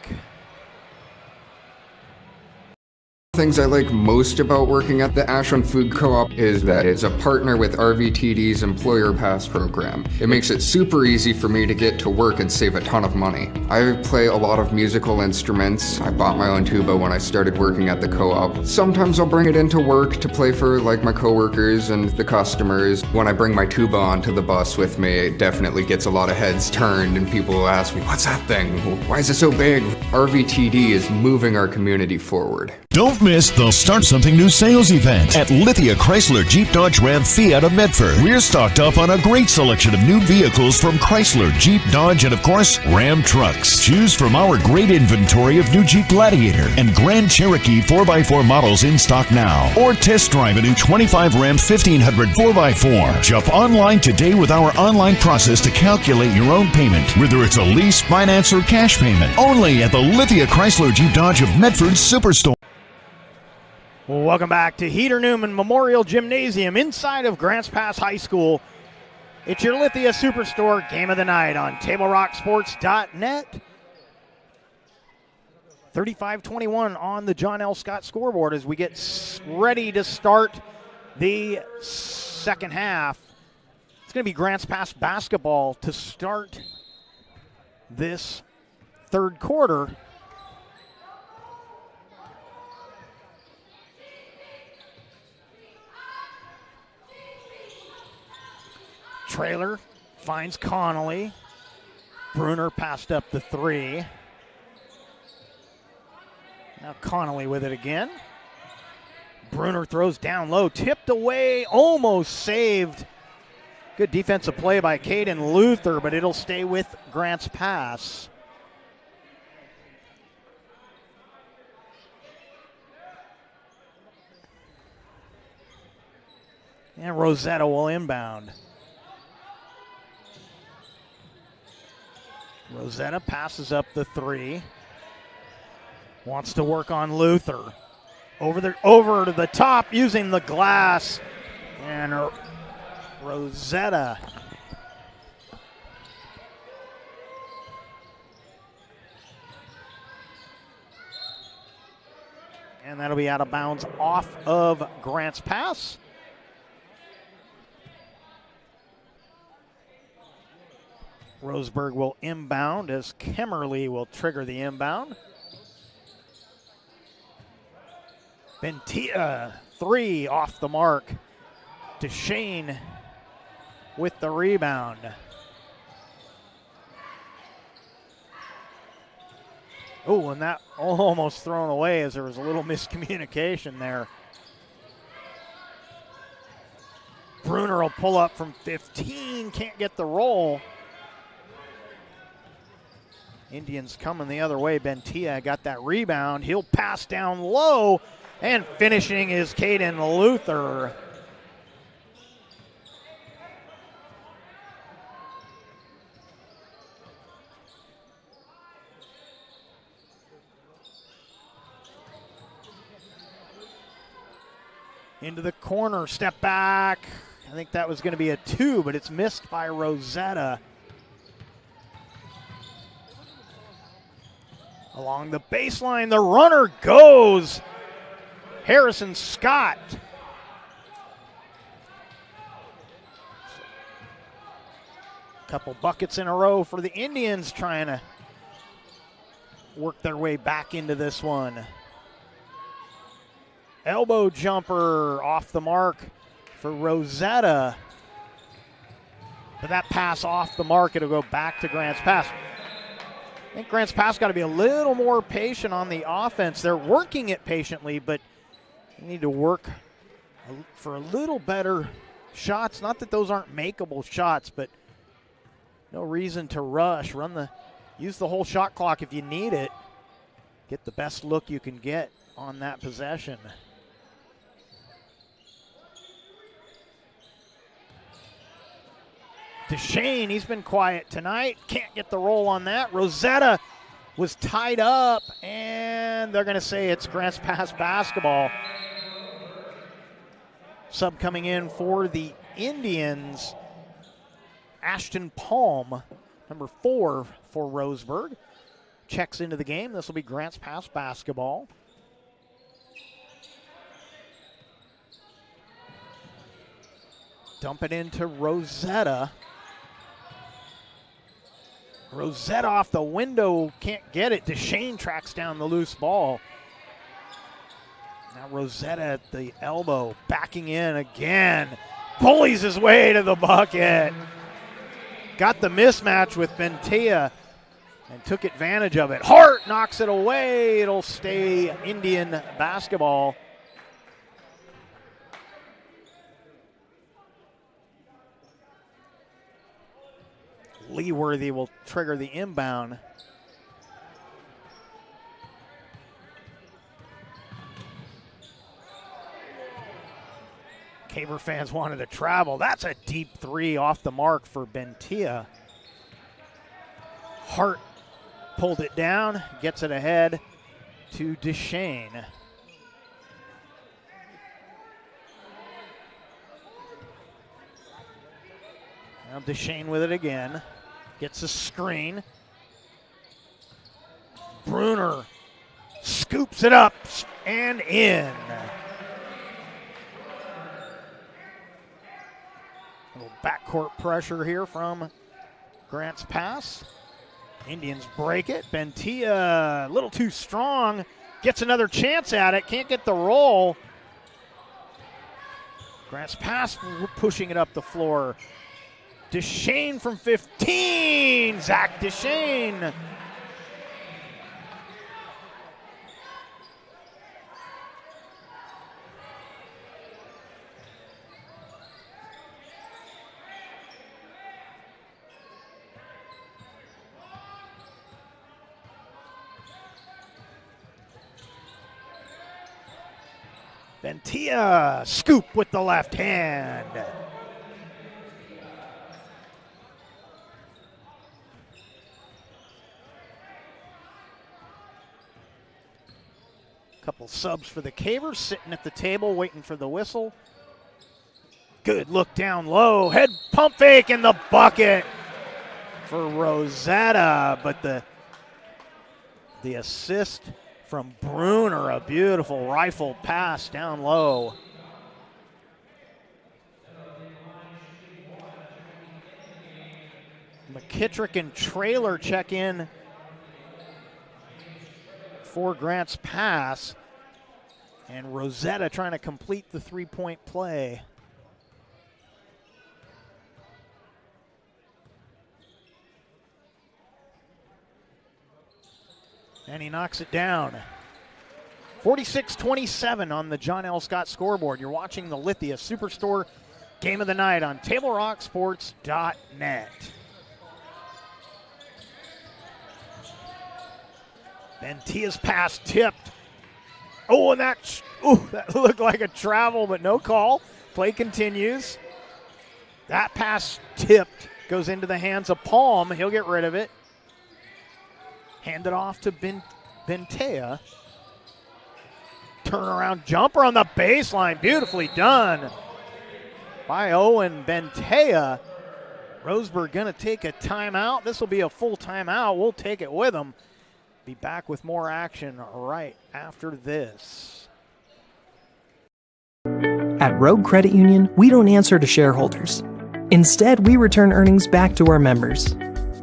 Things I like most about working at the Ashland Food Co-op is that it's a partner with RVTD's Employer Pass program. It makes it super easy for me to get to work and save a ton of money. I play a lot of musical instruments. I bought my own tuba when I started working at the co-op. Sometimes I'll bring it into work to play for like my coworkers and the customers. When I bring my tuba onto the bus with me, it definitely gets a lot of heads turned and people will ask me, what's that thing? Why is it so big? RVTD is moving our community forward. Don't miss the Start Something New sales event at Lithia Chrysler Jeep Dodge Ram Fiat of Medford. We're stocked up on a great selection of new vehicles from Chrysler, Jeep, Dodge, and of course, Ram trucks. Choose from our great inventory of new Jeep Gladiator and Grand Cherokee 4x4 models in stock now. Or test drive a new 25 Ram 1500 4x4. Shop online today with our online process to calculate your own payment, whether it's a lease, finance, or cash payment. Only at the Lithia Chrysler Jeep Dodge of Medford Superstore. Welcome back to Heater Newman Memorial Gymnasium inside of Grants Pass High School. It's your Lithia Superstore game of the night on TableRockSports.net. 35-21 on the John L. Scott scoreboard as we get ready to start the second half. It's going to be Grants Pass basketball to start this third quarter. Trailer finds Connolly. Bruner passed up the three. Now Connolly with it again. Bruner throws down low, tipped away, almost saved. Good defensive play by Caden Luther, but it'll stay with Grants Pass. And Rosetta will inbound. Rosetta passes up the three. Wants to work on Luther. Over to the top using the glass. And Rosetta. And that'll be out of bounds off of Grants Pass. Roseburg will inbound as Kemmerly will trigger the inbound. Bentia, three off the mark. DeShane with the rebound. Oh, and that almost thrown away as there was a little miscommunication there. Bruner will pull up from 15, can't get the roll. Indians coming the other way. Bentia got that rebound. He'll pass down low, and finishing is Caden Luther. Into the corner, step back. I think that was going to be a two, but it's missed by Rosetta. Along the baseline, the runner goes. Harrison Scott. Couple buckets in a row for the Indians trying to work their way back into this one. Elbow jumper off the mark for Rosetta. But that pass off the mark, it'll go back to Grants Pass. I think Grants Pass got to be a little more patient on the offense. They're working it patiently, but you need to work for a little better shots. Not that those aren't makeable shots, but no reason to rush. Use the whole shot clock if you need it. Get the best look you can get on that possession. DeShane, he's been quiet tonight. Can't get the roll on that. Rosetta was tied up, and they're going to say it's Grants Pass basketball. Sub coming in for the Indians, Ashton Palm, number 4 for Roseburg. Checks into the game. This will be Grants Pass basketball. Dump it into Rosetta. Rosetta off the window, can't get it. Deshane tracks down the loose ball. Now Rosetta at the elbow, backing in again. Bullies his way to the bucket. Got the mismatch with Bentea and took advantage of it. Hart knocks it away. It'll stay Indian basketball. Leeworthy will trigger the inbound. Caber fans wanted to travel. That's a deep three off the mark for Bentea. Hart pulled it down, gets it ahead to Deshane. Now Deshane with it again. Gets a screen. Bruner scoops it up and in. A little backcourt pressure here from Grants Pass. Indians break it. Bentea a little too strong. Gets another chance at it. Can't get the roll. Grants Pass pushing it up the floor. Deshane from 15. Zach Deshane. Bentea scoop with the left hand. Couple subs for the Cavers, sitting at the table waiting for the whistle. Good look down low, head pump fake in the bucket for Rosetta, but the assist from Bruner, a beautiful rifle pass down low. McKittrick and Trailer check in for Grants Pass, and Rosetta trying to complete the three-point play. And he knocks it down. 46-27 on the John L. Scott scoreboard. You're watching the Lithia Superstore Game of the Night on TableRockSports.net. Bentea's pass tipped. Oh, and that looked like a travel, but no call. Play continues. That pass tipped, goes into the hands of Palm. He'll get rid of it. Hand it off to Bentea. Turnaround jumper on the baseline. Beautifully done by Owen Bentea. Roseburg going to take a timeout. This will be a full timeout. We'll take it with them. Be back with more action right after this. At Rogue Credit Union, we don't answer to shareholders. Instead, we return earnings back to our members.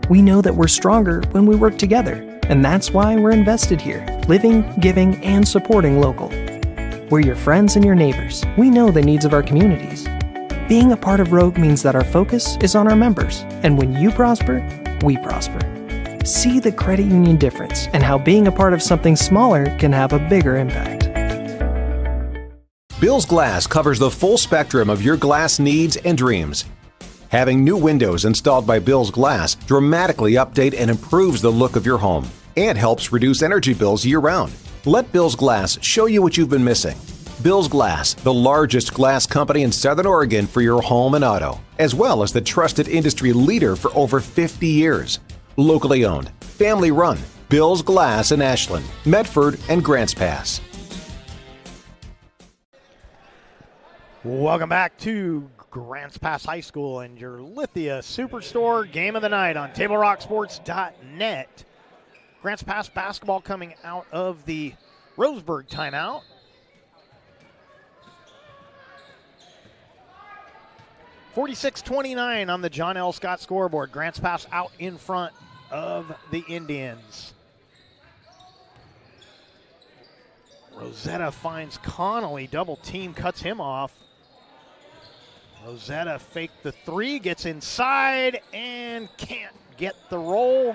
We know that we're stronger when we work together, and that's why we're invested here, living, giving, and supporting local. We're your friends and your neighbors. We know the needs of our communities. Being a part of Rogue means that our focus is on our members, and when you prosper, we prosper. See the credit union difference and how being a part of something smaller can have a bigger impact. Bill's Glass covers the full spectrum of your glass needs and dreams. Having new windows installed by Bill's Glass dramatically update and improves the look of your home and helps reduce energy bills year-round. Let Bill's Glass show you what you've been missing. Bill's Glass, the largest glass company in Southern Oregon for your home and auto, as well as the trusted industry leader for over 50 years. Locally owned, family run, Bill's Glass in Ashland, Medford, and Grants Pass. Welcome back to Grants Pass High School and your Lithia Superstore Game of the Night on TableRockSports.net. Grants Pass basketball coming out of the Roseburg timeout. 46-29 on the John L. Scott scoreboard. Grants Pass out in front of the Indians. Rosetta finds Connolly. Double team cuts him off. Rosetta faked the three, gets inside, and can't get the roll.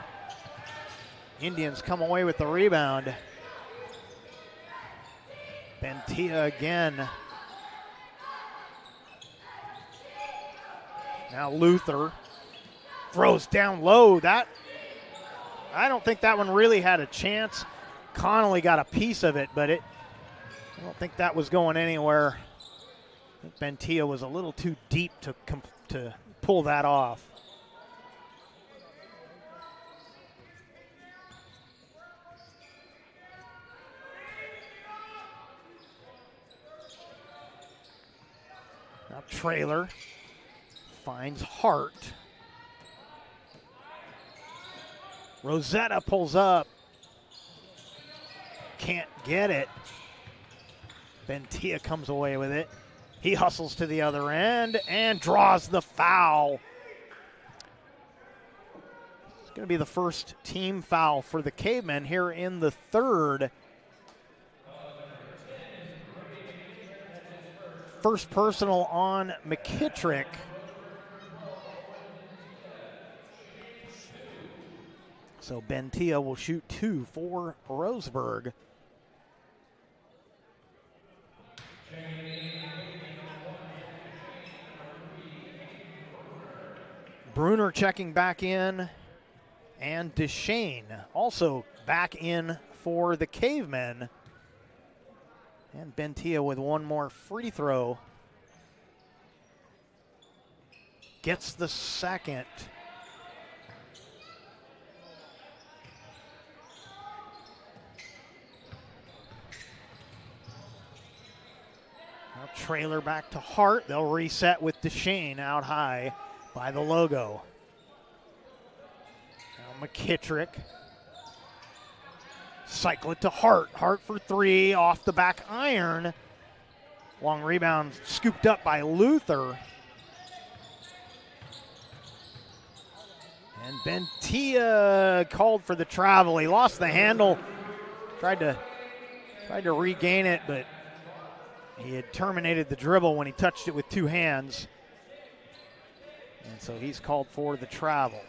Indians come away with the rebound. Bentia again. Now Luther throws down low. I don't think that one really had a chance. Connolly got a piece of it, but I don't think that was going anywhere. I think Bentia was a little too deep to pull that off. Now Traylor finds Hart. Rosetta pulls up. Can't get it. Bentia comes away with it. He hustles to the other end and draws the foul. It's going to be the first team foul for the Cavemen here in the third. First personal on McKittrick. So Bentia will shoot 2 for Roseburg. Bruner checking back in, and Deshane also back in for the Cavemen. And Bentia with one more free throw. Gets the second. Now Traylor back to Hart. They'll reset with Deshane out high by the logo. Now McKittrick. Cycle it to Hart. Hart for three, off the back iron. Long rebound scooped up by Luther. And Bentia called for the travel. He lost the handle. Tried to regain it, but he had terminated the dribble when he touched it with two hands. And so he's called for the travel.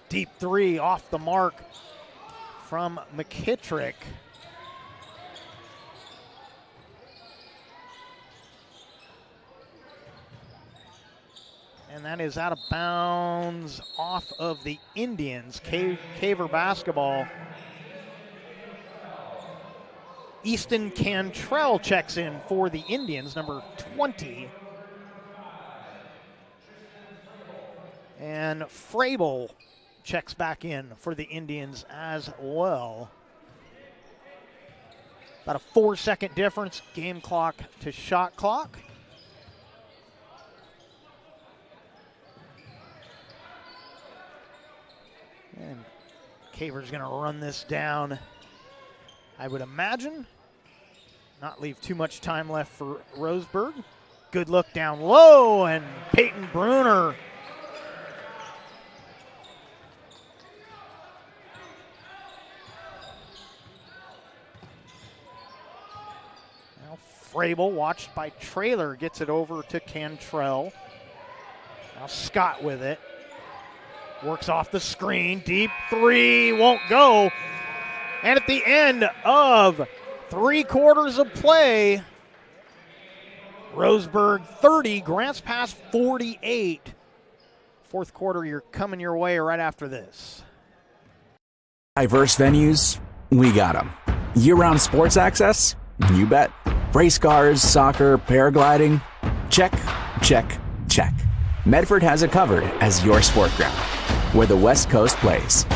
Deep three off the mark from McKittrick. And that is out of bounds off of the Indians. Caver basketball. Easton Cantrell checks in for the Indians, number 20. And Frabel checks back in for the Indians as well. About a 4-second difference, game clock to shot clock. And Caver's going to run this down, I would imagine. Not leave too much time left for Roseburg. Good look down low, and Peyton Bruner Frabel, watched by Traylor, gets it over to Cantrell. Now Scott with it. Works off the screen. Deep three, won't go. And at the end of 3 quarters of play, Roseburg 30, Grants Pass 48. Fourth quarter, you're coming your way right after this. Diverse venues, we got them. Year-round sports access? You bet. Race cars, soccer, paragliding? Check, check, check. Medford has it covered as your sport ground, where the West Coast plays.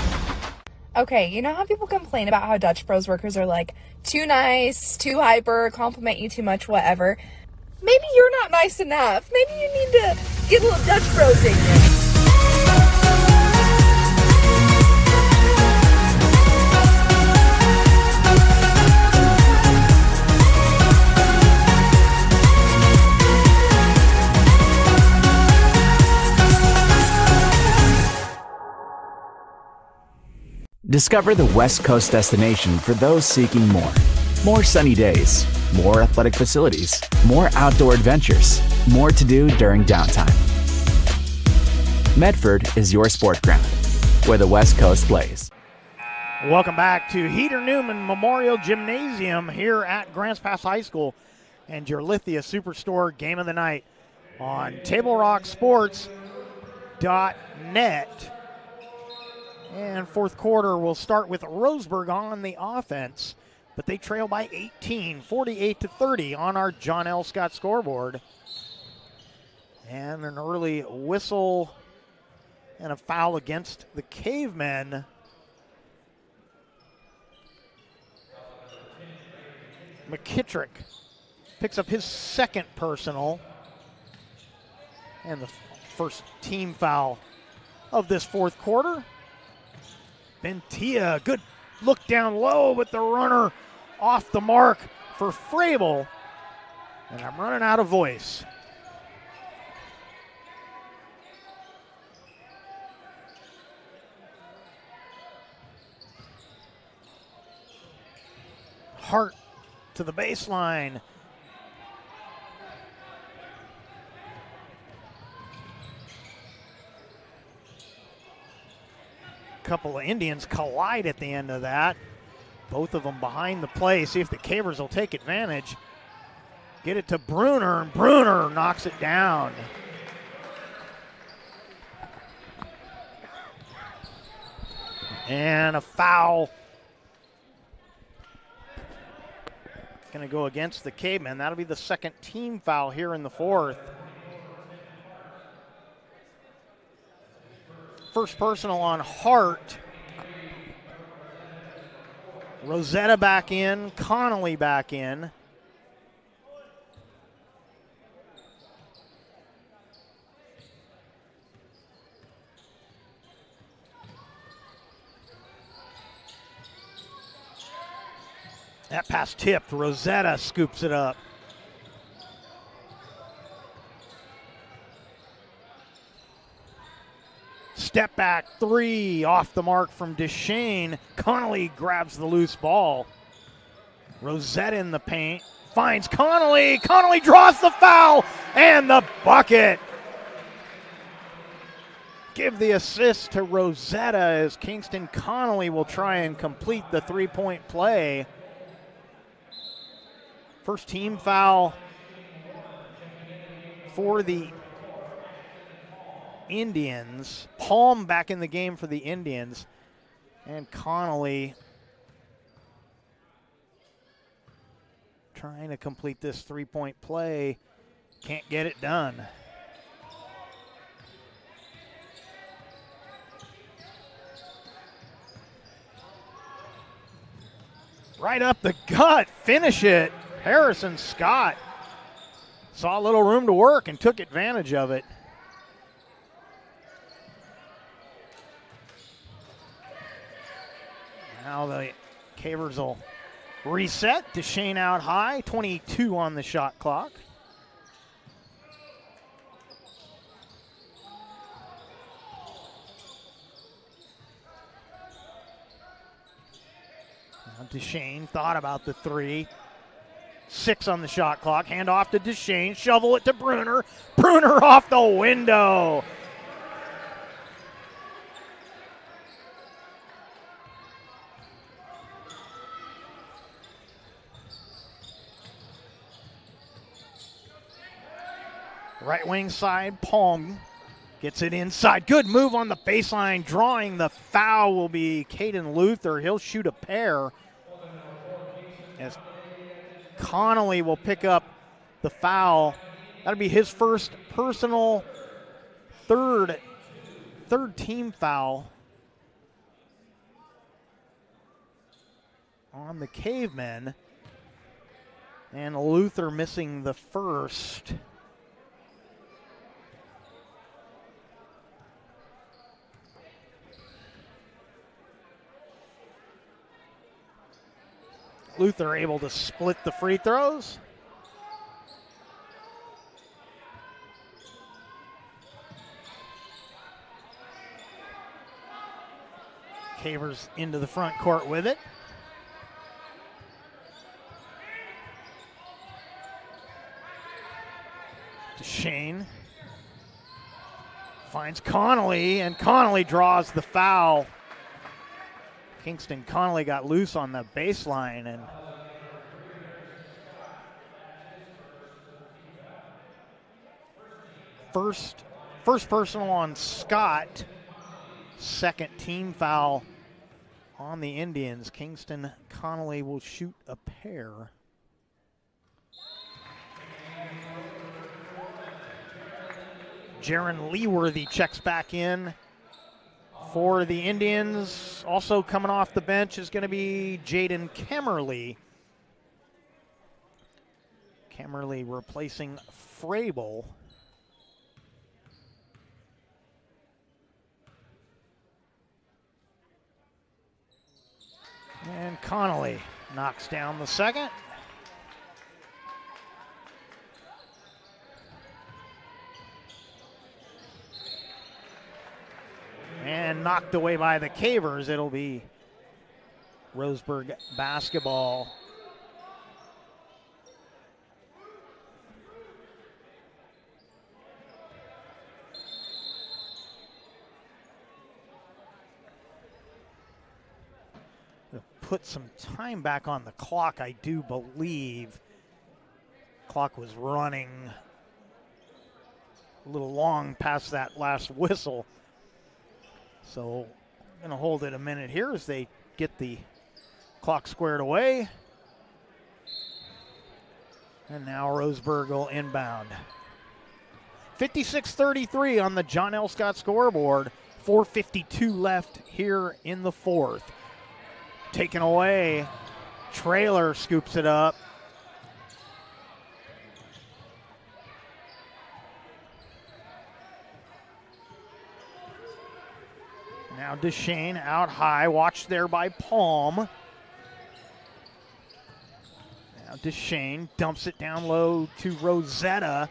Okay, you know how people complain about how Dutch Bros workers are like too nice, too hyper, compliment you too much, whatever? Maybe you're not nice enough. Maybe you need to get a little Dutch Bros in you. Discover the West Coast destination for those seeking more. More sunny days, more athletic facilities, more outdoor adventures, more to do during downtime. Medford is your sport ground, where the West Coast plays. Welcome back to Heater Newman Memorial Gymnasium here at Grants Pass High School and your Lithia Superstore Game of the Night on TableRockSports.net. And fourth quarter will start with Roseburg on the offense, but they trail by 18, 48-30 on our John L. Scott scoreboard. And an early whistle and a foul against the Cavemen. McKittrick picks up his second personal and the first team foul of this fourth quarter. Bentia, good look down low, but the runner off the mark for Frabel. And I'm running out of voice. Hart to the baseline. Couple of Indians collide at the end of that. Both of them behind the play. See if the Cavers will take advantage. Get it to Bruner, and Bruner knocks it down. And a foul. Going to go against the Cavemen. That'll be the second team foul here in the fourth. First personal on Hart. Rosetta back in, Connolly back in. That pass tipped. Rosetta scoops it up. Step back three off the mark from Deshane. Connolly grabs the loose ball. Rosetta in the paint. Finds Connolly. Connolly draws the foul and the bucket. Give the assist to Rosetta as Kingston Connolly will try and complete the three-point play. First team foul for the Indians. Palm back in the game for the Indians. And Connolly trying to complete this three-point play. Can't get it done. Right up the gut. Finish it. Harrison Scott saw a little room to work and took advantage of it. Now the Cavers will reset. Deshane out high, 22 on the shot clock. Now Deshane thought about the three. 6 on the shot clock. Hand off to Deshane. Shovel it to Bruner. Bruner off the window. Right wing side, Palm gets it inside. Good move on the baseline. Drawing the foul will be Caden Luther. He'll shoot a pair as Connolly will pick up the foul. That'll be his first personal third team foul on the Cavemen. And Luther missing the first. Luther able to split the free throws. Cavers into the front court with it. Shane finds Connolly, and Connolly draws the foul. Kingston Connolly got loose on the baseline, and first personal on Scott. Second team foul on the Indians. Kingston Connolly will shoot a pair. Jaron Leeworthy checks back in for the Indians. Also coming off the bench is going to be Jaden Kemmerly. Kemmerly replacing Frabel. And Connolly knocks down the second. And knocked away by the Cavers. It'll be Roseburg basketball. Put some time back on the clock, I do believe. Clock was running a little long past that last whistle. So I'm going to hold it a minute here as they get the clock squared away. And now Roseburg will inbound. 56-33 on the John L. Scott scoreboard. 4:52 left here in the fourth. Taken away. Trailer scoops it up. Now Deshane out high, watched there by Palm. Now Deshane dumps it down low to Rosetta.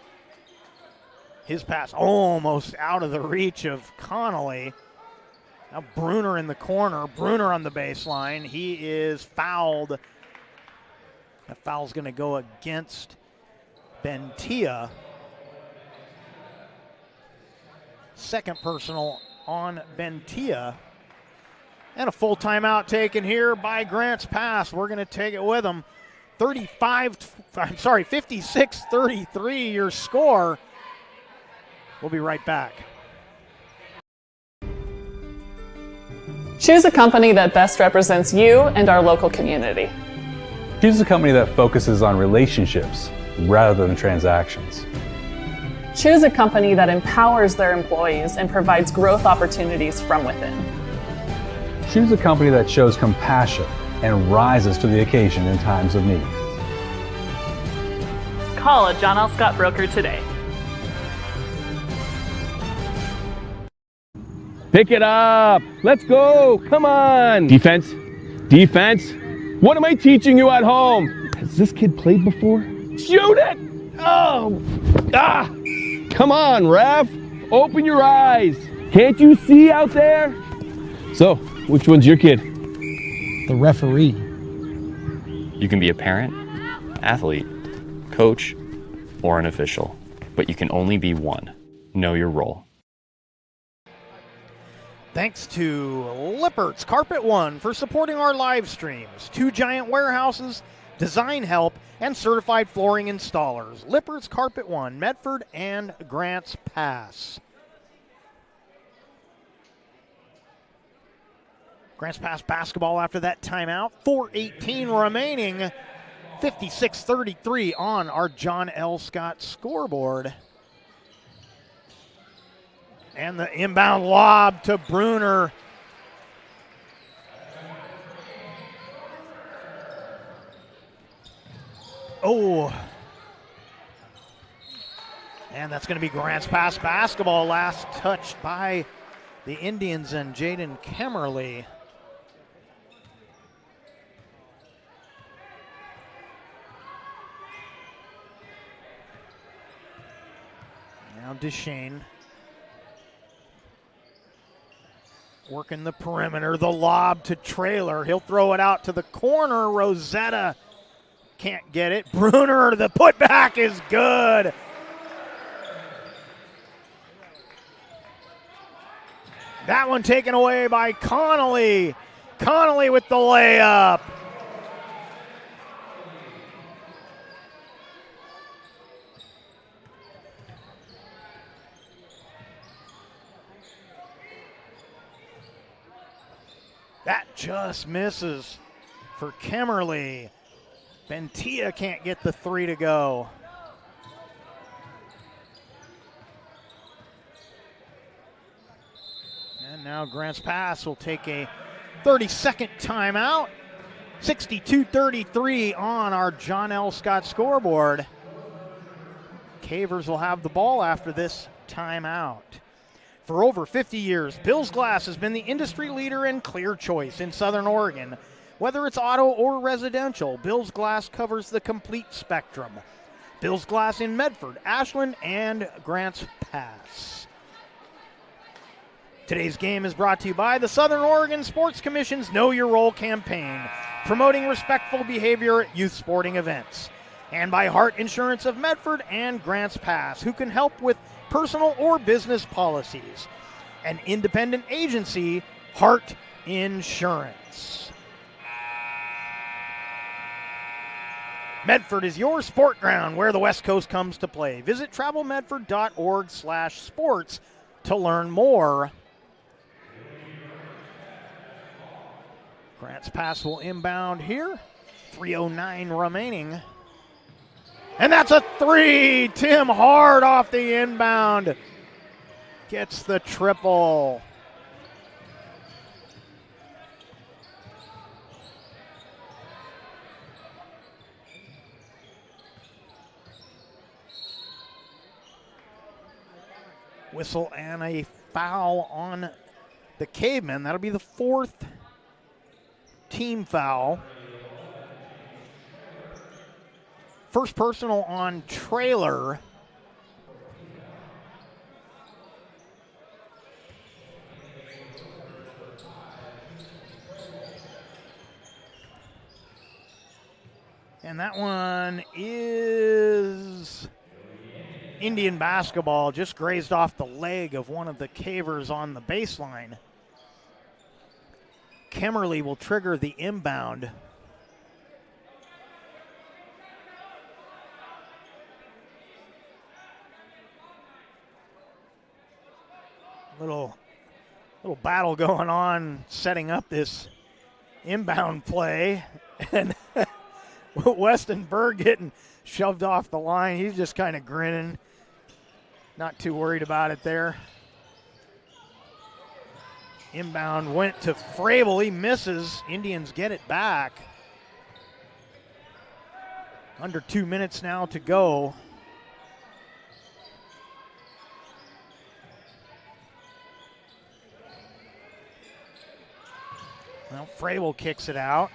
His pass almost out of the reach of Connolly. Now Bruner in the corner. Bruner on the baseline. He is fouled. That foul's going to go against Bentia. Second personal on Bentia. And a full timeout taken here by Grants Pass. We're going to take it with them. 56-33 your score. We'll be right back. Choose a company that best represents you and our local community. Choose a company that focuses on relationships rather than transactions. Choose a company that empowers their employees and provides growth opportunities from within. Choose a company that shows compassion and rises to the occasion in times of need. Call a John L. Scott broker today. Pick it up. Let's go. Come on. Defense. Defense. What am I teaching you at home? Has this kid played before? Shoot it. Oh. Ah. Come on, ref. Open your eyes. Can't you see out there? So, which one's your kid? The referee. You can be a parent, athlete, coach, or an official, but you can only be one. Know your role. Thanks to Lippert's Carpet One for supporting our live streams. 2 Giant Warehouses, design help, and certified flooring installers. Lippert's Carpet One, Medford and Grants Pass. Grants Pass basketball after that timeout. 4:18 remaining. 56-33 on our John L. Scott scoreboard. And the inbound lob to Bruner. Oh. And that's going to be Grants Pass basketball. Last touched by the Indians and Jaden Kemmerly. Now Deshane Working the perimeter, the lob to Trailer. He'll throw it out to the corner. Rosetta can't get it. Bruner, the putback is good. That one taken away by Connolly. Connolly with the layup. That just misses for Kemmerly. Bentia can't get the three to go. And now Grants Pass will take a 30-second timeout. 62-33 on our John L. Scott scoreboard. Cavers will have the ball after this timeout. For over 50 years, Bill's Glass has been the industry leader and clear choice in Southern Oregon. Whether it's auto or residential, Bill's Glass covers the complete spectrum. Bill's Glass in Medford, Ashland, and Grants Pass. Today's game is brought to you by the Southern Oregon Sports Commission's Know Your Role campaign, promoting respectful behavior at youth sporting events. And by Hart Insurance of Medford and Grants Pass, who can help with personal or business policies. An independent agency, Hart Insurance. Medford is your sport ground where the West Coast comes to play. Visit travelmedford.org/sports to learn more. Grants Pass will inbound here. 3:09 remaining. And that's a three. Tim Hart off the inbound. Gets the triple. Whistle and a foul on the Cavemen. That'll be the fourth team foul. First personal on Trailer. And that one is Indian basketball. Just grazed off the leg of one of the Cavers on the baseline. Kemmerly will trigger the inbound. Little battle going on, setting up this inbound play. And Weston Berg getting shoved off the line. He's just kind of grinning. Not too worried about it there. Inbound went to Frabel. He misses. Indians get it back. Under 2 minutes now to go. Well, Frabel kicks it out.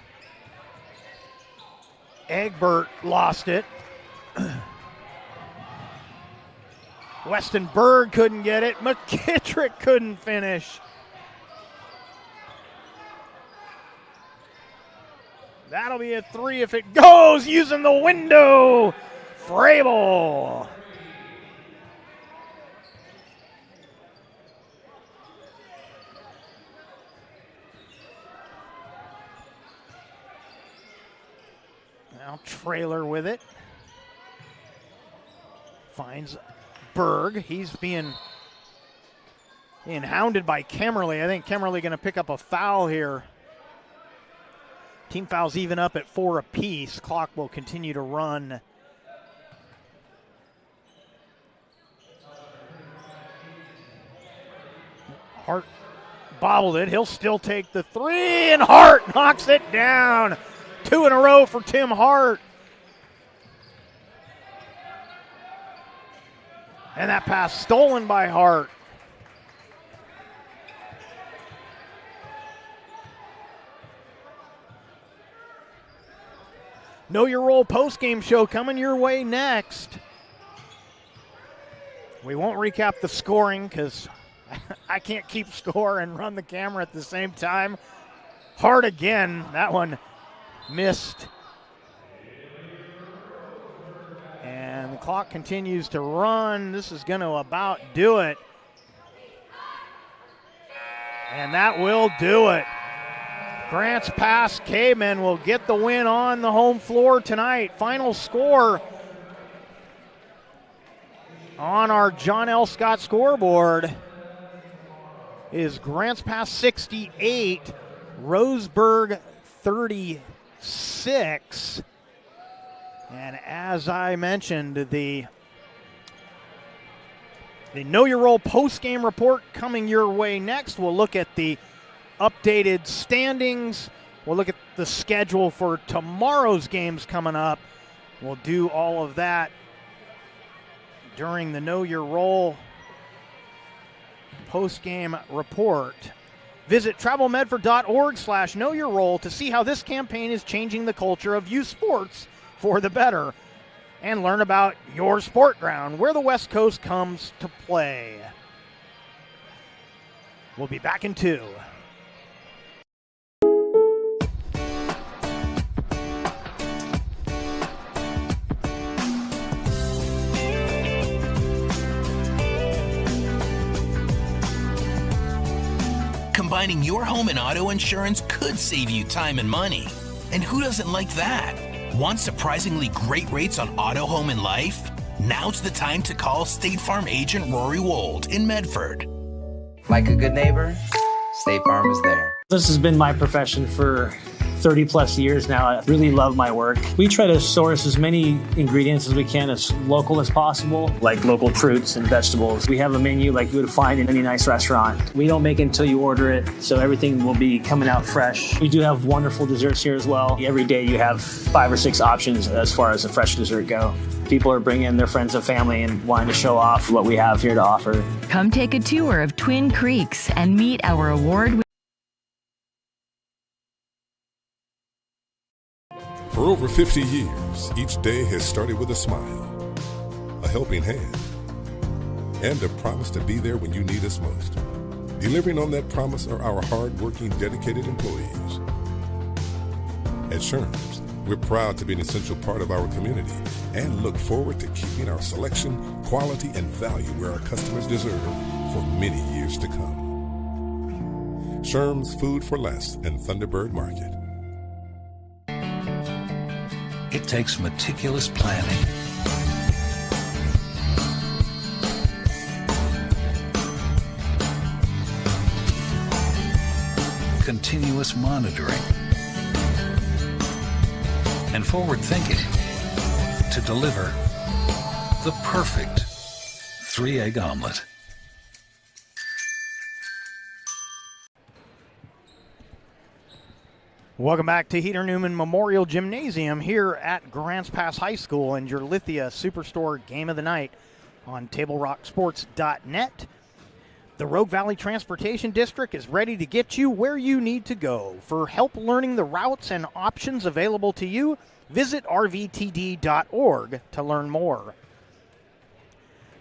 Egbert lost it. Weston Berg couldn't get it. McKittrick couldn't finish. That'll be a three if it goes, using the window. Frabel. Now Trailer with it. Finds Berg. He's being hounded by Kemmerly. I think Kemmerly going to pick up a foul here. Team fouls even up at 4 apiece. Clock will continue to run. Hart bobbled it. He'll still take the three, and Hart knocks it down. 2 in a row for Tim Hart. And that pass stolen by Hart. Know Your Role postgame show coming your way next. We won't recap the scoring because I can't keep score and run the camera at the same time. Hard again. That one missed. And the clock continues to run. This is going to about do it. And that will do it. Grants Pass Cavemen will get the win on the home floor tonight. Final score on our John L. Scott scoreboard is Grants Pass 68, Roseburg 36. And as I mentioned, the Know Your Role post-game report coming your way next. We'll look at the updated standings. We'll look at the schedule for tomorrow's games coming up. We'll do all of that during the Know Your Role post-game report. Visit travelmedford.org/knowyourrole to see how this campaign is changing the culture of youth sports for the better, and learn about your sport ground, where the West Coast comes to play. We'll be back in 2. Combining your home and auto insurance could save you time and money. And who doesn't like that? Want surprisingly great rates on auto, home, and life? Now's the time to call State Farm agent Rory Wold in Medford. Like a good neighbor, State Farm is there. This has been my profession for 30 plus years now. I really love my work. We try to source as many ingredients as we can, as local as possible, like local fruits and vegetables. We have a menu like you would find in any nice restaurant. We don't make it until you order it, so everything will be coming out fresh. We do have wonderful desserts here as well. Every day you have 5 or 6 options as far as the fresh dessert go. People are bringing their friends and family and wanting to show off what we have here to offer. Come take a tour of Twin Creeks and meet our award. For over 50 years, each day has started with a smile, a helping hand, and a promise to be there when you need us most. Delivering on that promise are our hard-working, dedicated employees. At Sherms, we're proud to be an essential part of our community and look forward to keeping our selection, quality, and value where our customers deserve for many years to come. Sherms Food for Less and Thunderbird Market. It takes meticulous planning, continuous monitoring, and forward thinking to deliver the perfect 3-egg omelet. Welcome back to Heater Newman Memorial Gymnasium here at Grants Pass High School and your Lithia Superstore Game of the Night on TableRockSports.net. The Rogue Valley Transportation District is ready to get you where you need to go. For help learning the routes and options available to you, visit rvtd.org to learn more.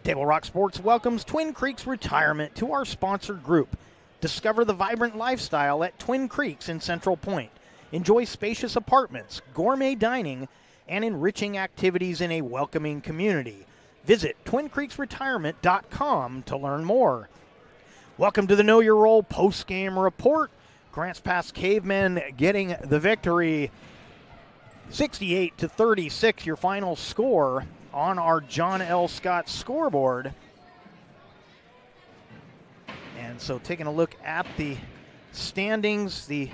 Table Rock Sports welcomes Twin Creeks Retirement to our sponsored group. Discover the vibrant lifestyle at Twin Creeks in Central Point. Enjoy spacious apartments, gourmet dining, and enriching activities in a welcoming community. Visit TwinCreeksRetirement.com to learn more. Welcome to the Know Your Role post-game report. Grants Pass Cavemen getting the victory, 68-36, your final score on our John L. Scott scoreboard. And so taking a look at the standings, the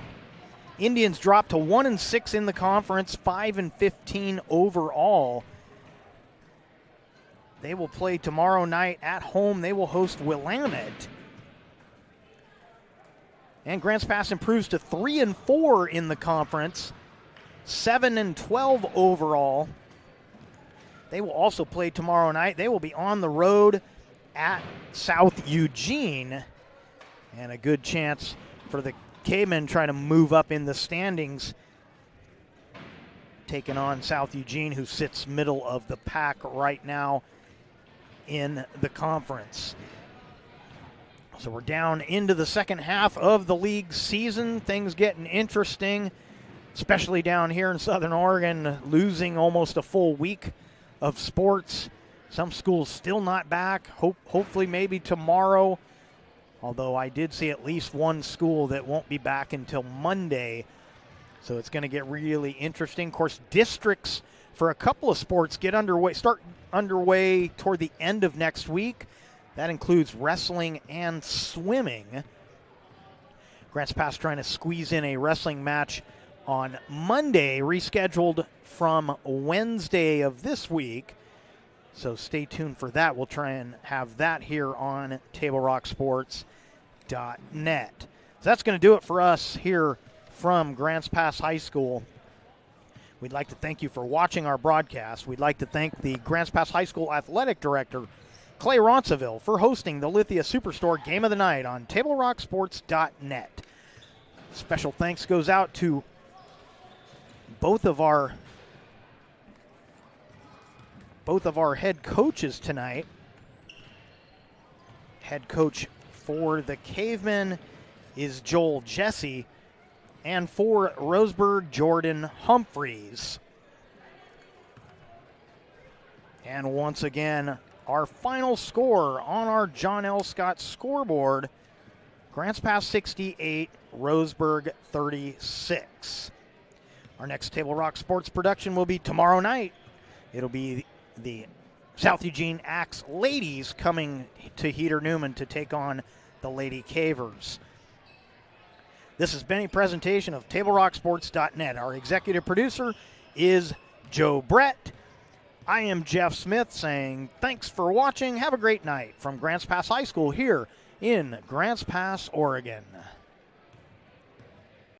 Indians dropped to 1-6 in the conference, 5-15 overall. They will play tomorrow night at home. They will host Willamette. And Grants Pass improves to 3-4 in the conference, 7-12 overall. They will also play tomorrow night. They will be on the road at South Eugene. And a good chance for the Cavemen trying to move up in the standings, taking on South Eugene, who sits middle of the pack right now in the conference. So we're down into the second half of the league season. Things getting interesting, especially down here in Southern Oregon, losing almost a full week of sports. Some schools still not back. Hopefully maybe tomorrow, although I did see at least one school that won't be back until Monday. So it's going to get really interesting. Of course, districts for a couple of sports start underway toward the end of next week. That includes wrestling and swimming. Grants Pass trying to squeeze in a wrestling match on Monday, rescheduled from Wednesday of this week. So stay tuned for that. We'll try and have that here on TableRockSports.net. So that's going to do it for us here from Grants Pass High School. We'd like to thank you for watching our broadcast. We'd like to thank the Grants Pass High School Athletic Director, Clay Ronceville, for hosting the Lithia Superstore Game of the Night on TableRockSports.net. Special thanks goes out to both of our head coaches tonight. Head coach for the Cavemen is Joel Jesse, and for Roseburg, Jordan Humphreys. And once again, our final score on our John L. Scott scoreboard: Grants Pass 68, Roseburg 36. Our next Table Rock Sports production will be tomorrow night. It'll be the South Eugene Axe ladies coming to Heater Newman to take on the Lady Cavers. This has been a presentation of TableRockSports.net. Our executive producer is Joe Brett. I am Jeff Smith saying thanks for watching. Have a great night from Grants Pass High School here in Grants Pass, Oregon.